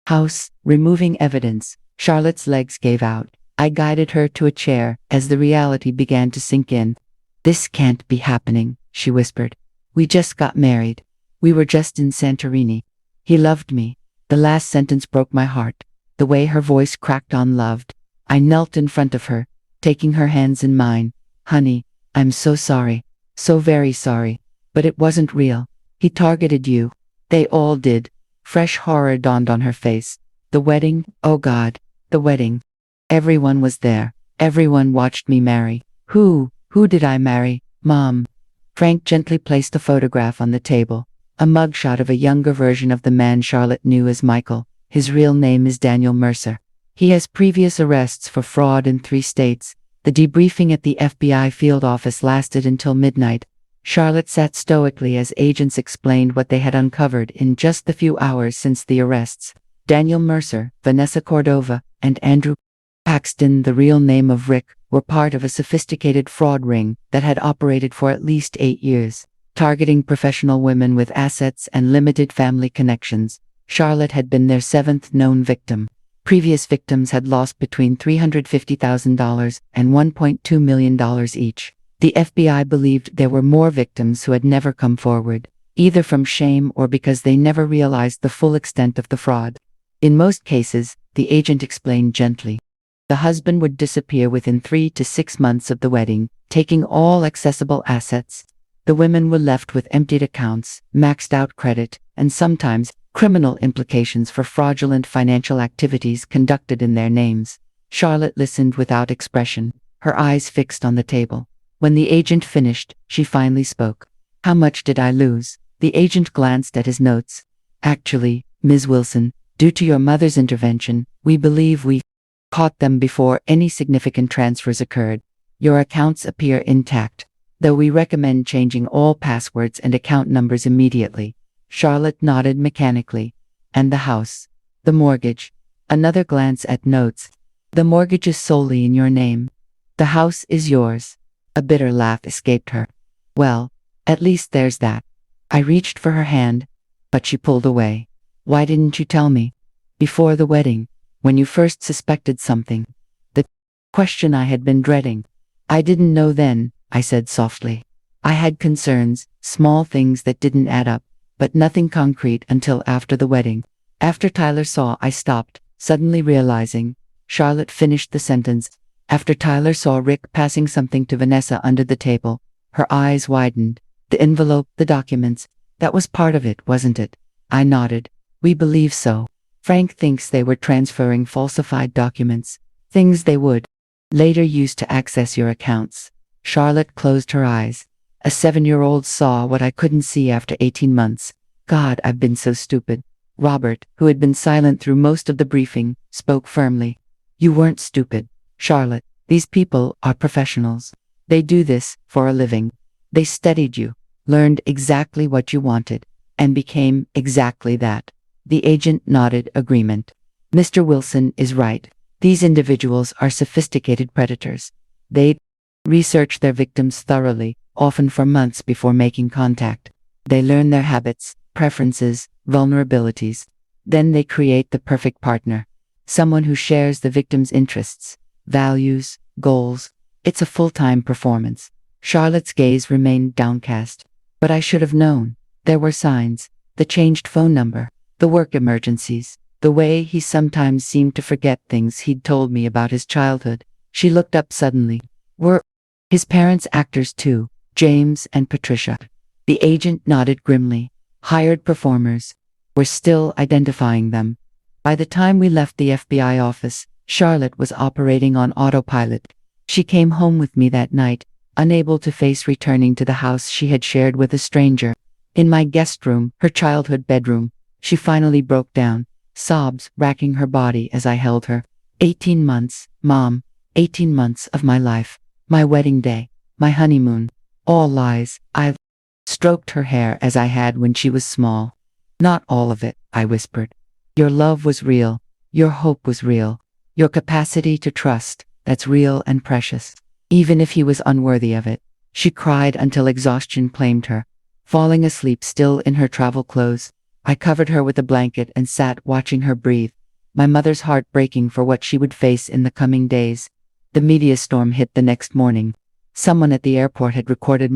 house, removing evidence. Charlotte's legs gave out. I guided her to a chair as the reality began to sink in. This can't be happening, she whispered. We just got married. We were just in Santorini. He loved me. The last sentence broke my heart. The way her voice cracked on loved. I knelt in front of her, taking her hands in mine. Honey, I'm so sorry. So very sorry. But it wasn't real. He targeted you. They all did. Fresh horror dawned on her face. The wedding, oh God, the wedding. Everyone was there. Everyone watched me marry. Who did I marry? Mom. Frank gently placed a photograph on the table. A mugshot of a younger version of the man Charlotte knew as Michael. His real name is Daniel Mercer. He has previous arrests for fraud in 3 states. The debriefing at the FBI field office lasted until midnight. Charlotte sat stoically as agents explained what they had uncovered in just the few hours since the arrests. Daniel Mercer, Vanessa Cordova, and Andrew Paxton, the real name of Rick, were part of a sophisticated fraud ring that had operated for at least 8 years, targeting professional women with assets and limited family connections. Charlotte had been their 7th known victim. Previous victims had lost between $350,000 and $1.2 million each. The FBI believed there were more victims who had never come forward, either from shame or because they never realized the full extent of the fraud. In most cases, the agent explained gently, the husband would disappear within 3 to 6 months of the wedding, taking all accessible assets. The women were left with emptied accounts, maxed out credit, and sometimes criminal implications for fraudulent financial activities conducted in their names. Charlotte listened without expression, her eyes fixed on the table. When the agent finished, she finally spoke. How much did I lose? The agent glanced at his notes. Actually, Ms. Wilson, due to your mother's intervention, we believe we caught them before any significant transfers occurred. Your accounts appear intact, though we recommend changing all passwords and account numbers immediately. Charlotte nodded mechanically. And the house. The mortgage. Another glance at notes. The mortgage is solely in your name. The house is yours. A bitter laugh escaped her. Well, at least there's that. I reached for her hand, but she pulled away. Why didn't you tell me? Before the wedding, when you first suspected something. The question I had been dreading. I didn't know then, I said softly. I had concerns, small things that didn't add up, but nothing concrete until after the wedding. After Tyler saw, I stopped, suddenly realizing. Charlotte finished the sentence. After Tyler saw Rick passing something to Vanessa under the table, her eyes widened. The envelope, the documents, that was part of it, wasn't it? I nodded. We believe so. Frank thinks they were transferring falsified documents, things they would later use to access your accounts. Charlotte closed her eyes. A 7-year-old saw what I couldn't see after 18 months. God, I've been so stupid. Robert, who had been silent through most of the briefing, spoke firmly. You weren't stupid, Charlotte. These people are professionals. They do this for a living. They studied you, learned exactly what you wanted, and became exactly that. The agent nodded agreement. Mr. Wilson is right. These individuals are sophisticated predators. They research their victims thoroughly, often for months before making contact. They learn their habits, preferences, vulnerabilities. Then they create the perfect partner. someone who shares the victim's interests, values, goals. It's a full-time performance. Charlotte's gaze remained downcast. But I should have known. There were signs. The changed phone number, the work emergencies, the way he sometimes seemed to forget things he'd told me about his childhood. She looked up suddenly. Were his parents actors too, James and Patricia? The agent nodded grimly. Hired performers. We're still identifying them. By the time we left the FBI office, Charlotte was operating on autopilot. She came home with me that night, unable to face returning to the house she had shared with a stranger. In my guest room, her childhood bedroom, she finally broke down, sobs racking her body as I held her. 18 months, Mom. 18 months of my life. My wedding day. My honeymoon. All lies. I stroked her hair as I had when she was small. Not all of it, I whispered. Your love was real. Your hope was real. Your capacity to trust, that's real and precious. Even if he was unworthy of it. She cried until exhaustion claimed her. Falling asleep still in her travel clothes, I covered her with a blanket and sat watching her breathe, my mother's heart breaking for what she would face in the coming days. The media storm hit the next morning. Someone at the airport had recorded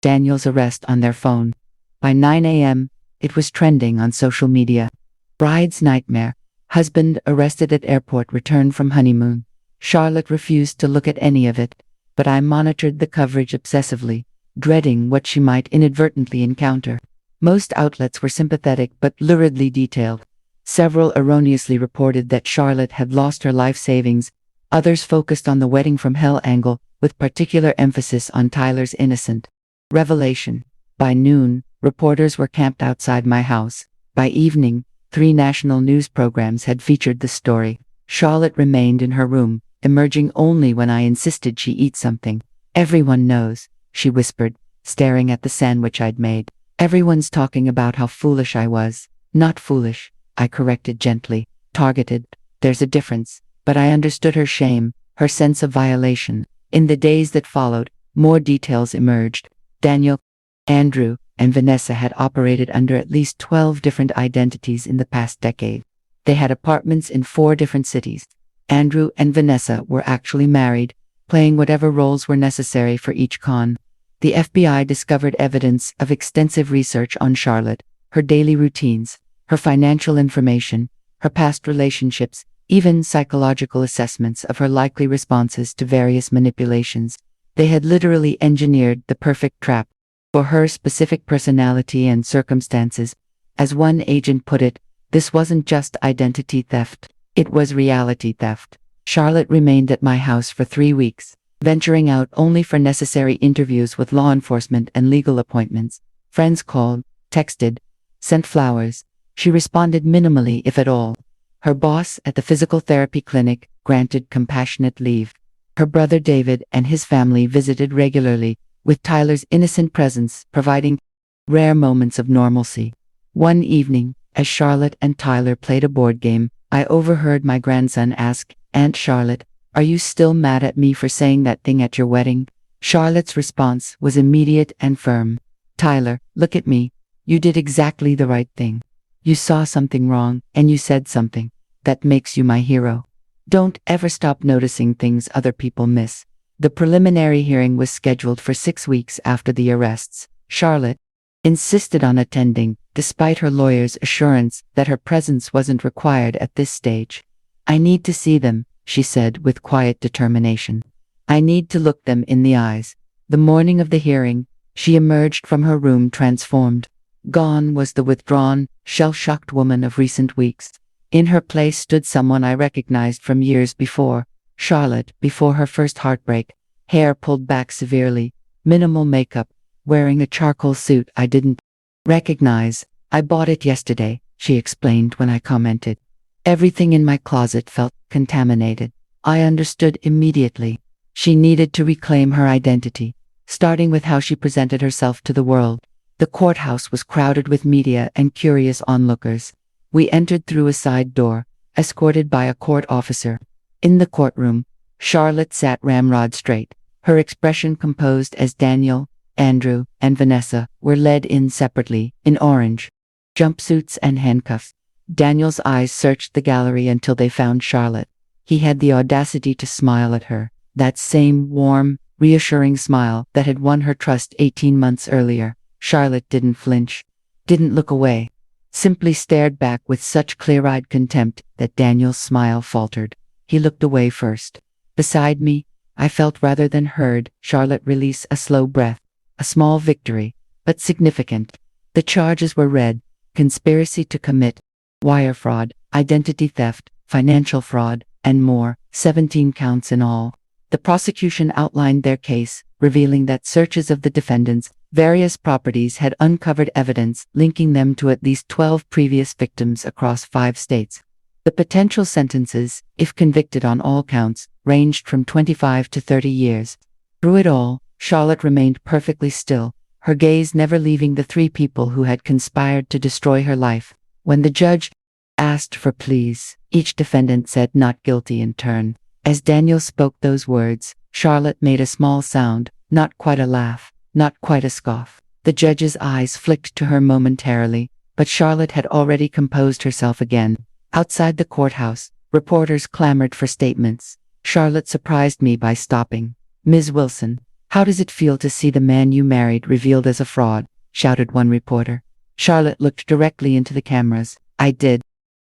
Daniel's arrest on their phone. By 9 a.m., it was trending on social media. Bride's nightmare. Husband arrested at airport returned from honeymoon. Charlotte refused to look at any of it, but I monitored the coverage obsessively, dreading what she might inadvertently encounter. Most outlets were sympathetic but luridly detailed. Several erroneously reported that Charlotte had lost her life savings. Others focused on the wedding from hell angle, with particular emphasis on Tyler's innocent revelation. By noon, reporters were camped outside my house. By evening, 3 national news programs had featured the story. Charlotte remained in her room, emerging only when I insisted she eat something. Everyone knows, she whispered, staring at the sandwich I'd made. Everyone's talking about how foolish I was. Not foolish, I corrected gently. Targeted. There's a difference. But I understood her shame, her sense of violation. In the days that followed, more details emerged. Daniel, Andrew, and Vanessa had operated under at least 12 different identities in the past decade. They had apartments in 4 different cities. Andrew and Vanessa were actually married, playing whatever roles were necessary for each con. The FBI discovered evidence of extensive research on Charlotte, her daily routines, her financial information, her past relationships, even psychological assessments of her likely responses to various manipulations. They had literally engineered the perfect trap for her specific personality and circumstances. As one agent put it, this wasn't just identity theft, it was reality theft. Charlotte remained at my house for 3 weeks, venturing out only for necessary interviews with law enforcement and legal appointments. Friends called, texted, sent flowers. She responded minimally, if at all. Her boss at the physical therapy clinic granted compassionate leave. Her brother David and his family visited regularly, with Tyler's innocent presence providing rare moments of normalcy. One evening, as Charlotte and Tyler played a board game, I overheard my grandson ask, Aunt Charlotte, are you still mad at me for saying that thing at your wedding? Charlotte's response was immediate and firm. Tyler, look at me. You did exactly the right thing. You saw something wrong, and you said something. That makes you my hero. Don't ever stop noticing things other people miss. The preliminary hearing was scheduled for 6 weeks after the arrests. Charlotte insisted on attending, despite her lawyer's assurance that her presence wasn't required at this stage. I need to see them, she said with quiet determination. I need to look them in the eyes. The morning of the hearing, she emerged from her room transformed. Gone was the withdrawn, shell-shocked woman of recent weeks. In her place stood someone I recognized from years before. Charlotte, before her first heartbreak. Hair pulled back severely, minimal makeup, wearing a charcoal suit I didn't recognize. I bought it yesterday, she explained when I commented. Everything in my closet felt contaminated. I understood immediately. She needed to reclaim her identity, starting with how she presented herself to the world. The courthouse was crowded with media and curious onlookers. We entered through a side door, escorted by a court officer. In the courtroom, Charlotte sat ramrod straight, her expression composed as Daniel, Andrew, and Vanessa were led in separately, in orange jumpsuits and handcuffs. Daniel's eyes searched the gallery until they found Charlotte. He had the audacity to smile at her, that same warm, reassuring smile that had won her trust 18 months earlier. Charlotte didn't flinch, didn't look away, simply stared back with such clear-eyed contempt that Daniel's smile faltered. He looked away first. Beside me, I felt rather than heard Charlotte release a slow breath, a small victory, but significant. The charges were read: conspiracy to commit wire fraud, identity theft, financial fraud, and more, 17 counts in all. The prosecution outlined their case, revealing that searches of the defendants' various properties had uncovered evidence linking them to at least 12 previous victims across 5 states. The potential sentences, if convicted on all counts, ranged from 25 to 30 years. Through it all, Charlotte remained perfectly still, her gaze never leaving the 3 people who had conspired to destroy her life. When the judge asked for pleas, each defendant said not guilty in turn. As Daniel spoke those words, Charlotte made a small sound, not quite a laugh, not quite a scoff. The judge's eyes flicked to her momentarily, but Charlotte had already composed herself again. Outside the courthouse, reporters clamored for statements. Charlotte surprised me by stopping. "Ms. Wilson, how does it feel to see the man you married revealed as a fraud?" shouted one reporter. Charlotte looked directly into the cameras. "I did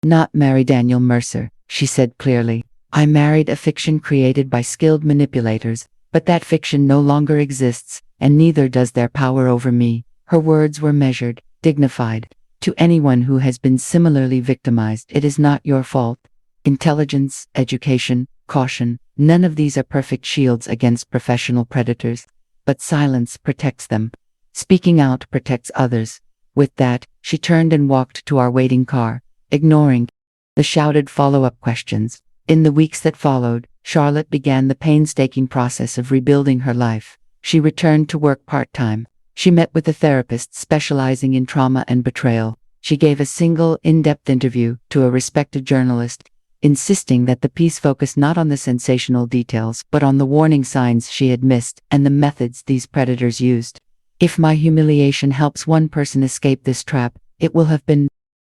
not marry Daniel Mercer," she said clearly. "I married a fiction created by skilled manipulators, but that fiction no longer exists, and neither does their power over me." Her words were measured, dignified. "To anyone who has been similarly victimized, it is not your fault. Intelligence, education, caution, none of these are perfect shields against professional predators, but silence protects them. Speaking out protects others." With that, she turned and walked to our waiting car, ignoring the shouted follow-up questions. In the weeks that followed, Charlotte began the painstaking process of rebuilding her life. She returned to work part-time. She met with a therapist specializing in trauma and betrayal. She gave a single, in-depth interview to a respected journalist, insisting that the piece focus not on the sensational details but on the warning signs she had missed and the methods these predators used. "If my humiliation helps one person escape this trap, it will have been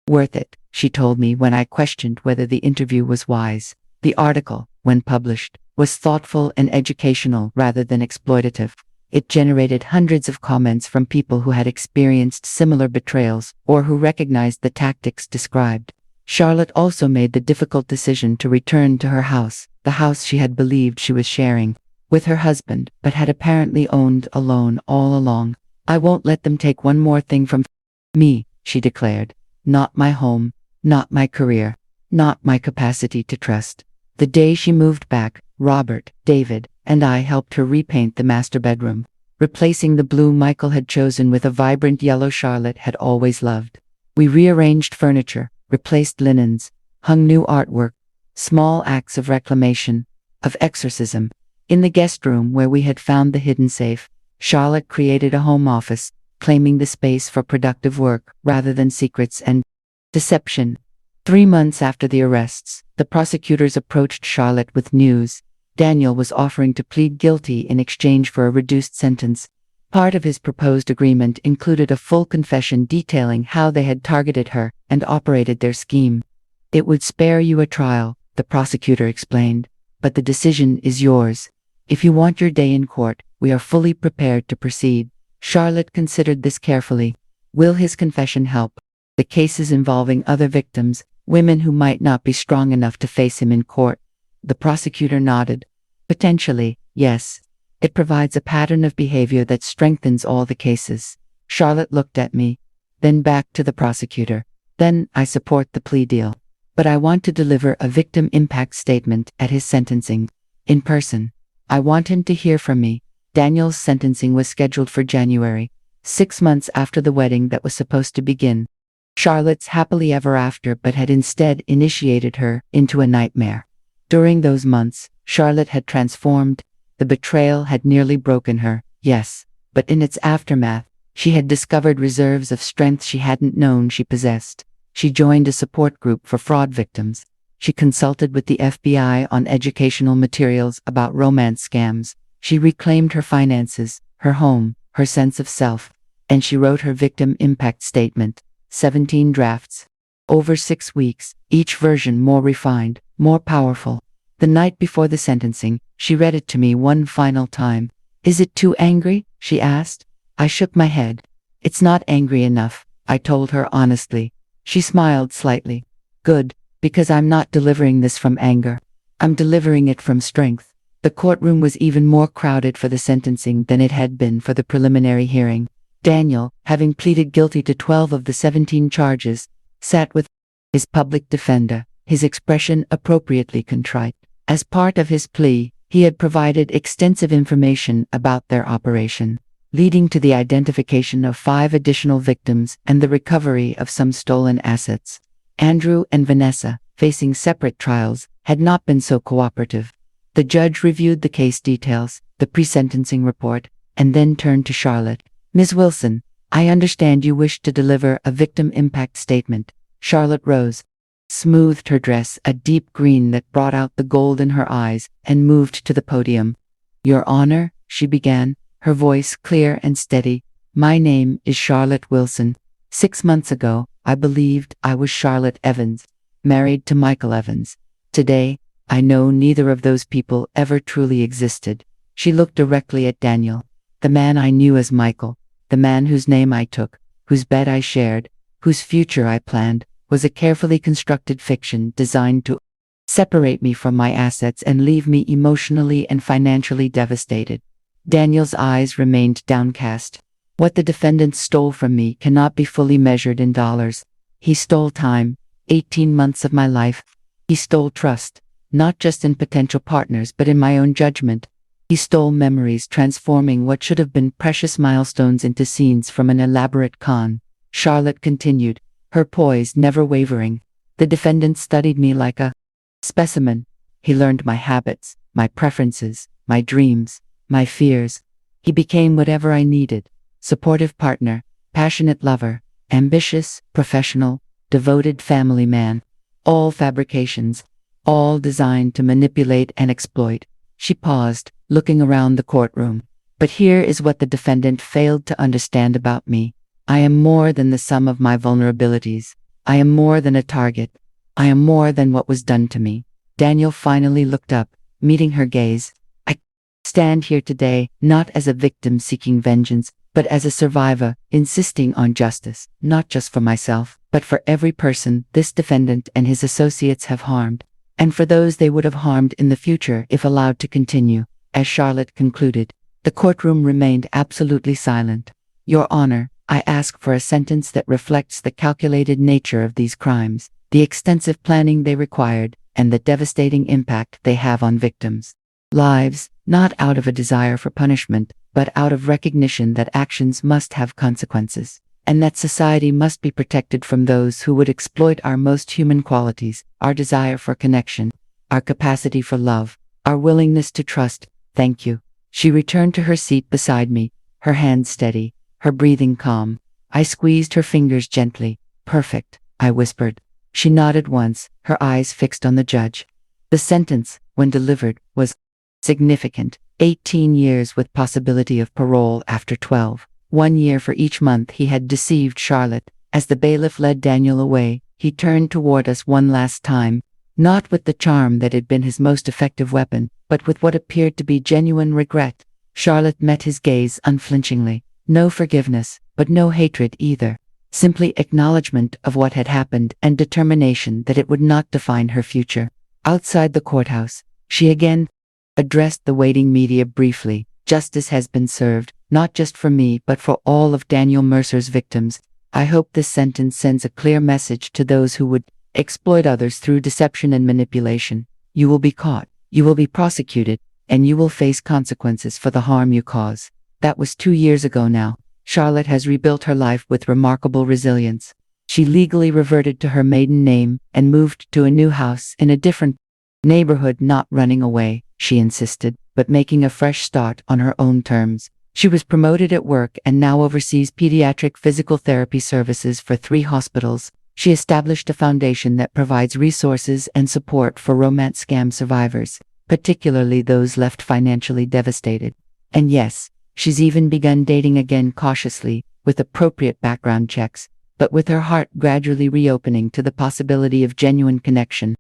worth it," she told me when I questioned whether the interview was wise. The article, when published, was thoughtful and educational rather than exploitative. It generated hundreds of comments from people who had experienced similar betrayals or who recognized the tactics described. Charlotte also made the difficult decision to return to her house, the house she had believed she was sharing with her husband, but had apparently owned alone all along. "I won't let them take one more thing from me," she declared. "Not my home, not my career, not my capacity to trust." The day she moved back, Robert, David, and I helped her repaint the master bedroom, replacing the blue Michael had chosen with a vibrant yellow Charlotte had always loved. We rearranged furniture, replaced linens, hung new artwork, small acts of reclamation, of exorcism. In the guest room where we had found the hidden safe, Charlotte created a home office, claiming the space for productive work rather than secrets and deception. 3 months after the arrests, the prosecutors approached Charlotte with news. Daniel was offering to plead guilty in exchange for a reduced sentence. Part of his proposed agreement included a full confession detailing how they had targeted her and operated their scheme. "It would spare you a trial," the prosecutor explained, "but the decision is yours. If you want your day in court, we are fully prepared to proceed." Charlotte considered this carefully. Will his confession help the cases involving other victims, women who might not be strong enough to face him in court? The prosecutor nodded. "Potentially, yes. It provides a pattern of behavior that strengthens all the cases." Charlotte looked at me, then back to the prosecutor. "Then I support the plea deal. But I want to deliver a victim impact statement at his sentencing. In person. I want him to hear from me." Daniel's sentencing was scheduled for January, 6 months after the wedding that was supposed to begin. Charlotte's happily ever after but had instead initiated her into a nightmare. During those months, Charlotte had transformed. The betrayal had nearly broken her, yes, but in its aftermath, she had discovered reserves of strength she hadn't known she possessed. She joined a support group for fraud victims. She consulted with the FBI on educational materials about romance scams. She reclaimed her finances, her home, her sense of self, and she wrote her victim impact statement, 17 drafts. Over 6 weeks, each version more refined, more powerful. The night before the sentencing, she read it to me one final time. "Is it too angry?" she asked. I shook my head. "It's not angry enough," I told her honestly. She smiled slightly. "Good, because I'm not delivering this from anger. I'm delivering it from strength." The courtroom was even more crowded for the sentencing than it had been for the preliminary hearing. Daniel, having pleaded guilty to 12 of the 17 charges, sat with his public defender, his expression appropriately contrite. As part of his plea, he had provided extensive information about their operation, leading to the identification of 5 additional victims and the recovery of some stolen assets. Andrew and Vanessa, facing separate trials, had not been so cooperative. The judge reviewed the case details, the pre-sentencing report, and then turned to Charlotte. "Ms. Wilson, I understand you wish to deliver a victim impact statement." Charlotte rose, smoothed her dress a deep green that brought out the gold in her eyes, and moved to the podium. "Your Honor," she began, her voice clear and steady, "my name is Charlotte Wilson. 6 months ago, I believed I was Charlotte Evans, married to Michael Evans. Today, I know neither of those people ever truly existed." She looked directly at Daniel. "The man I knew as Michael, the man whose name I took, whose bed I shared, whose future I planned, was a carefully constructed fiction designed to separate me from my assets and leave me emotionally and financially devastated." Daniel's eyes remained downcast. "What the defendant stole from me cannot be fully measured in dollars. He stole time, 18 months of my life. He stole trust, not just in potential partners but in my own judgment. He stole memories, transforming what should have been precious milestones into scenes from an elaborate con." Charlotte continued, her poise never wavering. "The defendant studied me like a specimen. He learned my habits, my preferences, my dreams, my fears. He became whatever I needed: supportive partner, passionate lover, ambitious, professional, devoted family man. All fabrications, all designed to manipulate and exploit." She paused, looking around the courtroom. "But here is what the defendant failed to understand about me. I am more than the sum of my vulnerabilities. I am more than a target. I am more than what was done to me." Daniel finally looked up, meeting her gaze. "I stand here today not as a victim seeking vengeance, but as a survivor insisting on justice, not just for myself, but for every person this defendant and his associates have harmed, and for those they would have harmed in the future if allowed to continue." As Charlotte concluded, the courtroom remained absolutely silent. "Your Honor, I ask for a sentence that reflects the calculated nature of these crimes, the extensive planning they required, and the devastating impact they have on victims' lives, not out of a desire for punishment, but out of recognition that actions must have consequences, and that society must be protected from those who would exploit our most human qualities, our desire for connection, our capacity for love, our willingness to trust. Thank you." She returned to her seat beside me, her hands steady, her breathing calm. I squeezed her fingers gently. "Perfect," I whispered. She nodded once, her eyes fixed on the judge. The sentence, when delivered, was significant: 18 years with possibility of parole after 12. 1 year for each month he had deceived Charlotte. As the bailiff led Daniel away, he turned toward us one last time, not with the charm that had been his most effective weapon, but with what appeared to be genuine regret. Charlotte met his gaze unflinchingly. No forgiveness, but no hatred either. Simply acknowledgement of what had happened and determination that it would not define her future. Outside the courthouse, she again addressed the waiting media briefly. "Justice has been served, not just for me but for all of Daniel Mercer's victims. I hope this sentence sends a clear message to those who would exploit others through deception and manipulation. You will be caught, you will be prosecuted, and you will face consequences for the harm you cause." That was 2 years ago now. Charlotte has rebuilt her life with remarkable resilience. She legally reverted to her maiden name and moved to a new house in a different neighborhood, not running away, she insisted, but making a fresh start on her own terms. She was promoted at work and now oversees pediatric physical therapy services for 3 hospitals. She established a foundation that provides resources and support for romance scam survivors, particularly those left financially devastated. And yes, she's even begun dating again cautiously, with appropriate background checks. but with her heart gradually reopening to the possibility of genuine connection.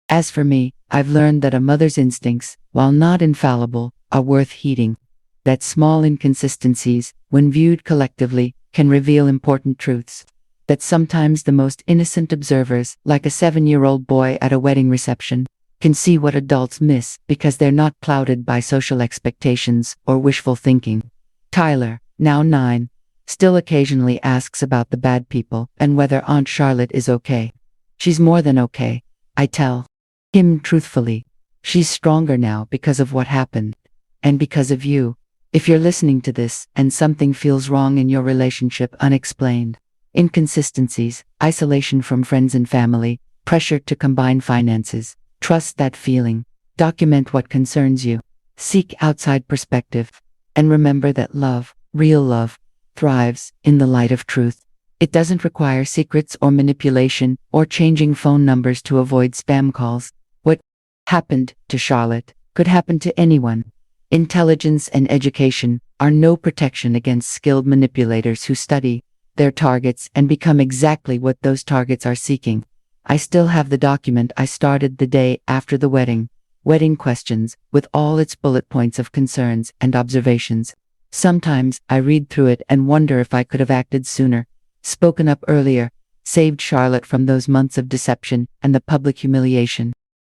As for me, I've learned that a mother's instincts, while not infallible, are worth heeding. That small inconsistencies, when viewed collectively, can reveal important truths. That sometimes the most innocent observers, like a 7-year-old boy at a wedding reception, can see what adults miss because they're not clouded by social expectations or wishful thinking. Tyler, now 9, still occasionally asks about the bad people and whether Aunt Charlotte is okay. She's more than okay, I tell him truthfully. She's stronger now because of what happened. And because of you. If you're listening to this and something feels wrong in your relationship unexplained, inconsistencies, isolation from friends and family, pressure to combine finances, trust that feeling. Document what concerns you. Seek outside perspective. And remember that love, real love, thrives in the light of truth. It doesn't require secrets or manipulation or changing phone numbers to avoid spam calls. What happened to Charlotte could happen to anyone. Intelligence and education are no protection against skilled manipulators who study their targets and become exactly what those targets are seeking. I still have the document I started the day after the wedding. Wedding questions, with all its bullet points of concerns and observations. Sometimes I read through it and wonder if I could have acted sooner, spoken up earlier, saved Charlotte from those months of deception and the public humiliation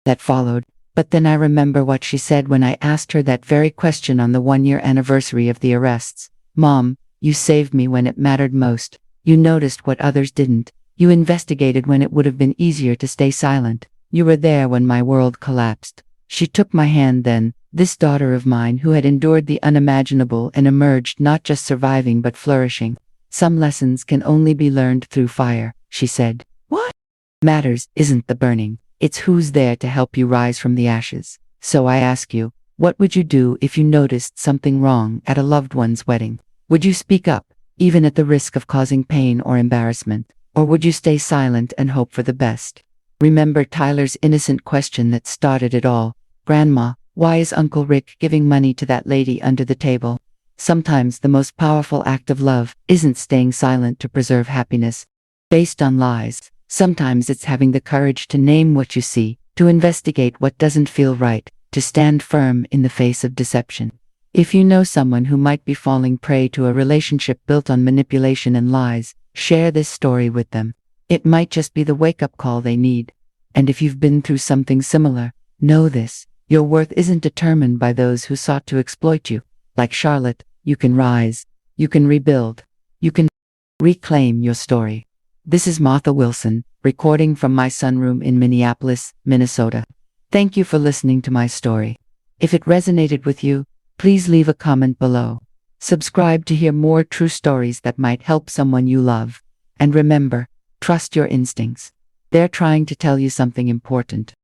that followed. But then I remember what she said when I asked her that very question on the 1-year anniversary of the arrests. Mom, you saved me when it mattered most. You noticed what others didn't. You investigated when it would have been easier to stay silent. You were there when my world collapsed. She took my hand then, this daughter of mine who had endured the unimaginable and emerged not just surviving but flourishing. Some lessons can only be learned through fire, she said. What matters isn't the burning. It's who's there to help you rise from the ashes. So I ask you, what would you do if you noticed something wrong at a loved one's wedding? Would you speak up, even at the risk of causing pain or embarrassment? Or would you stay silent and hope for the best? Remember Tyler's innocent question that started it all. Grandma, why is Uncle Rick giving money to that lady under the table? Sometimes the most powerful act of love isn't staying silent to preserve happiness based on lies. Sometimes it's having the courage to name what you see, to investigate what doesn't feel right, to stand firm in the face of deception. If you know someone who might be falling prey to a relationship built on manipulation and lies, share this story with them. It might just be the wake-up call they need. And if you've been through something similar, know this: your worth isn't determined by those who sought to exploit you. Like Charlotte, you can rise, you can rebuild, you can reclaim your story. This is Martha Wilson, recording from my sunroom in Minneapolis, Minnesota. Thank you for listening to my story. If it resonated with you, please leave a comment below. Subscribe to hear more true stories that might help someone you love. And remember, trust your instincts. They're trying to tell you something important.